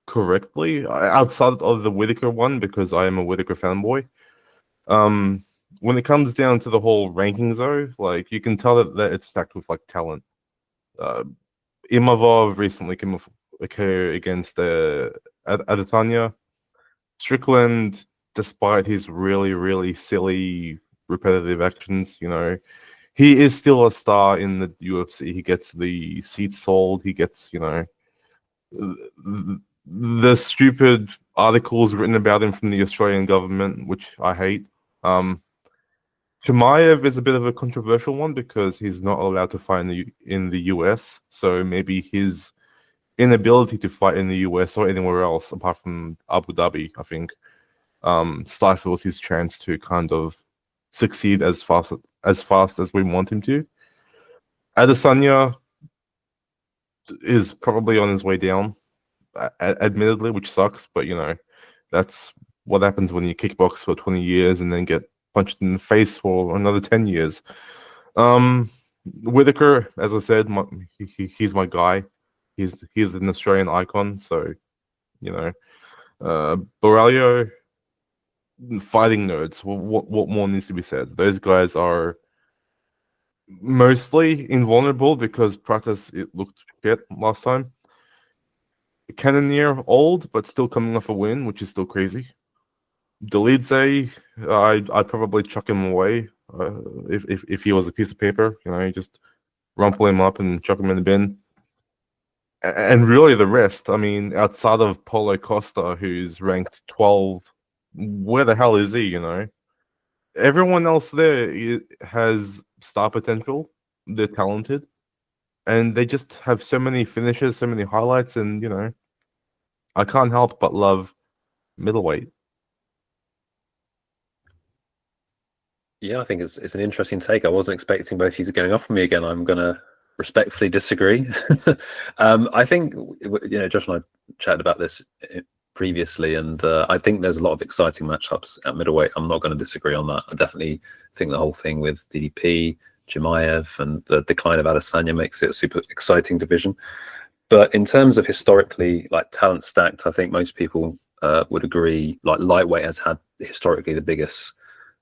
C: correctly, outside of the Whitaker one, because I am a Whitaker fanboy. When it comes down to the whole rankings, though, like, you can tell that it's stacked with like talent. Imavov recently came off against Adesanya. Strickland, despite his really, really silly, repetitive actions, he is still a star in the UFC. He gets the seats sold. He gets, the stupid articles written about him from the Australian government, which I hate. Chimaev is a bit of a controversial one because he's not allowed to fight in the US. So maybe his inability to fight in the US or anywhere else apart from Abu Dhabi, I think, stifles his chance to kind of succeed as fast as we want him to. Adesanya is probably on his way down, admittedly, which sucks, but that's what happens when you kickbox for 20 years and then get punched in the face for another 10 years. Whitaker, as I said, he's my guy. He's an Australian icon, so Borrello, fighting nerds. What more needs to be said? Those guys are mostly invulnerable because practice it looked shit last time. Cannonier, old but still coming off a win, which is still crazy. Dolidze, I'd probably chuck him away if he was a piece of paper. Just rumple him up and chuck him in the bin. And really the rest, I mean, outside of Paulo Costa, who's ranked 12, where the hell is he, Everyone else there has star potential. They're talented. And they just have so many finishes, so many highlights, and, I can't help but love middleweight.
B: Yeah, I think it's an interesting take. I wasn't expecting both of you going off on me again. I'm going to respectfully disagree. I think, Josh and I chatted about this previously, and I think there's a lot of exciting matchups at middleweight. I'm not going to disagree on that. I definitely think the whole thing with DDP, Chimaev, and the decline of Adesanya makes it a super exciting division. But in terms of historically, like, talent stacked, I think most people would agree, like, lightweight has had historically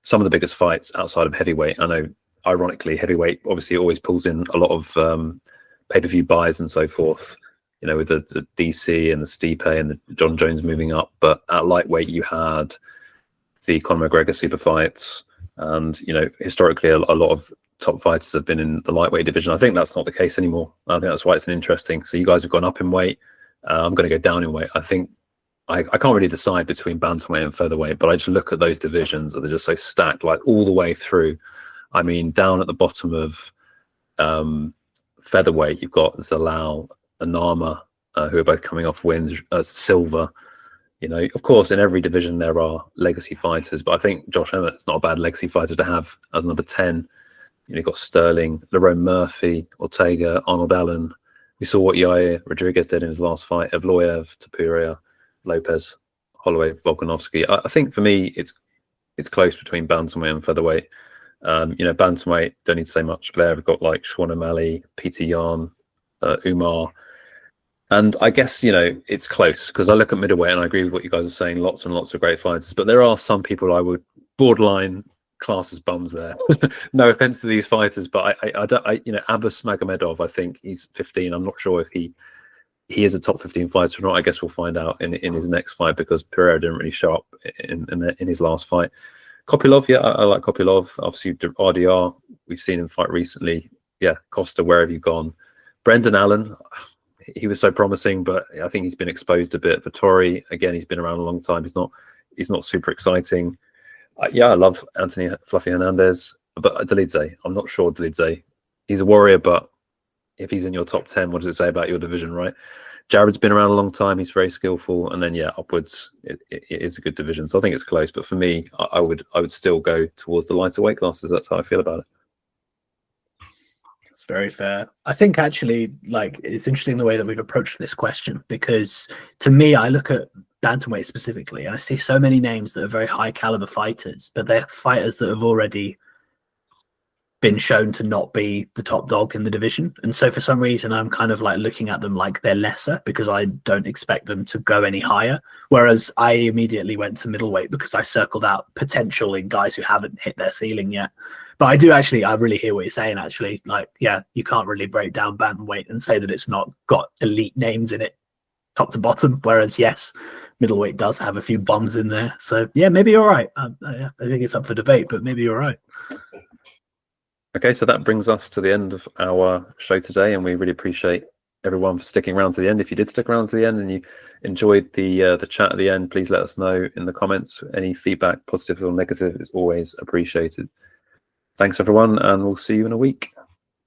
B: some of the biggest fights outside of heavyweight. I know, ironically, heavyweight obviously always pulls in a lot of pay-per-view buys and so forth, with the DC and the Stipe and the John Jones moving up. But at lightweight, you had the Conor McGregor super fights. And, historically, a lot of top fighters have been in the lightweight division. I think that's not the case anymore. I think that's why it's interesting. So you guys have gone up in weight. I'm going to go down in weight. I think I can't really decide between bantamweight and featherweight, but I just look at those divisions and they're just so stacked, like, all the way through. I mean, down at the bottom of featherweight, you've got Zalal and Nama, who are both coming off wins. Silva, of course, in every division there are legacy fighters, but I think Josh Emmett's not a bad legacy fighter to have as number 10. You've got Sterling, Lerone Murphy, Ortega, Arnold Allen. We saw what Yair Rodriguez did in his last fight. Evloev, Tapuria, Lopez, Holloway, Volkanovski. I think for me, it's close between bantamweight and featherweight. Bantamweight, don't need to say much there. We've got like Sean O'Malley, Peter Yan, Umar. And I guess, it's close because I look at middleweight and I agree with what you guys are saying. Lots and lots of great fighters, but there are some people I would borderline class as bums there. No offense to these fighters, but Abbas Magomedov, I think he's 15. I'm not sure if he is a top 15 fighter or not. I guess we'll find out in his next fight because Pereira didn't really show up in his last fight. Kopylov, yeah, I like Kopylov. Obviously, RDR, we've seen him fight recently. Yeah, Costa, where have you gone? Brendan Allen, he was so promising, but I think he's been exposed a bit. Vittori, again, he's been around a long time. He's not super exciting. I love Anthony Fluffy Hernandez, but Dolidze, I'm not sure Dolidze. He's a warrior, but if he's in your top 10, what does it say about your division, right? Jared's been around a long time. He's very skillful. And then, yeah, upwards, it is a good division. So I think it's close. But for me, I would still go towards the lighter weight classes. That's how I feel about it.
A: That's very fair. I think actually, like, it's interesting the way that we've approached this question, because to me, I look at bantamweight specifically and I see so many names that are very high caliber fighters, but they're fighters that have already been shown to not be the top dog in the division. And so for some reason, I'm kind of like looking at them like they're lesser because I don't expect them to go any higher. Whereas I immediately went to middleweight because I circled out potential in guys who haven't hit their ceiling yet. But I really hear what you're saying, actually. Like, yeah, you can't really break down bantamweight and say that it's not got elite names in it, top to bottom. Whereas, yes, middleweight does have a few bombs in there. So, yeah, maybe you're right. I think it's up for debate, but maybe you're right.
B: Okay, so that brings us to the end of our show today, and we really appreciate everyone for sticking around to the end. If you did stick around to the end and you enjoyed the chat at the end, please let us know in the comments. Any feedback, positive or negative, is always appreciated. Thanks, everyone, and we'll see you in a week.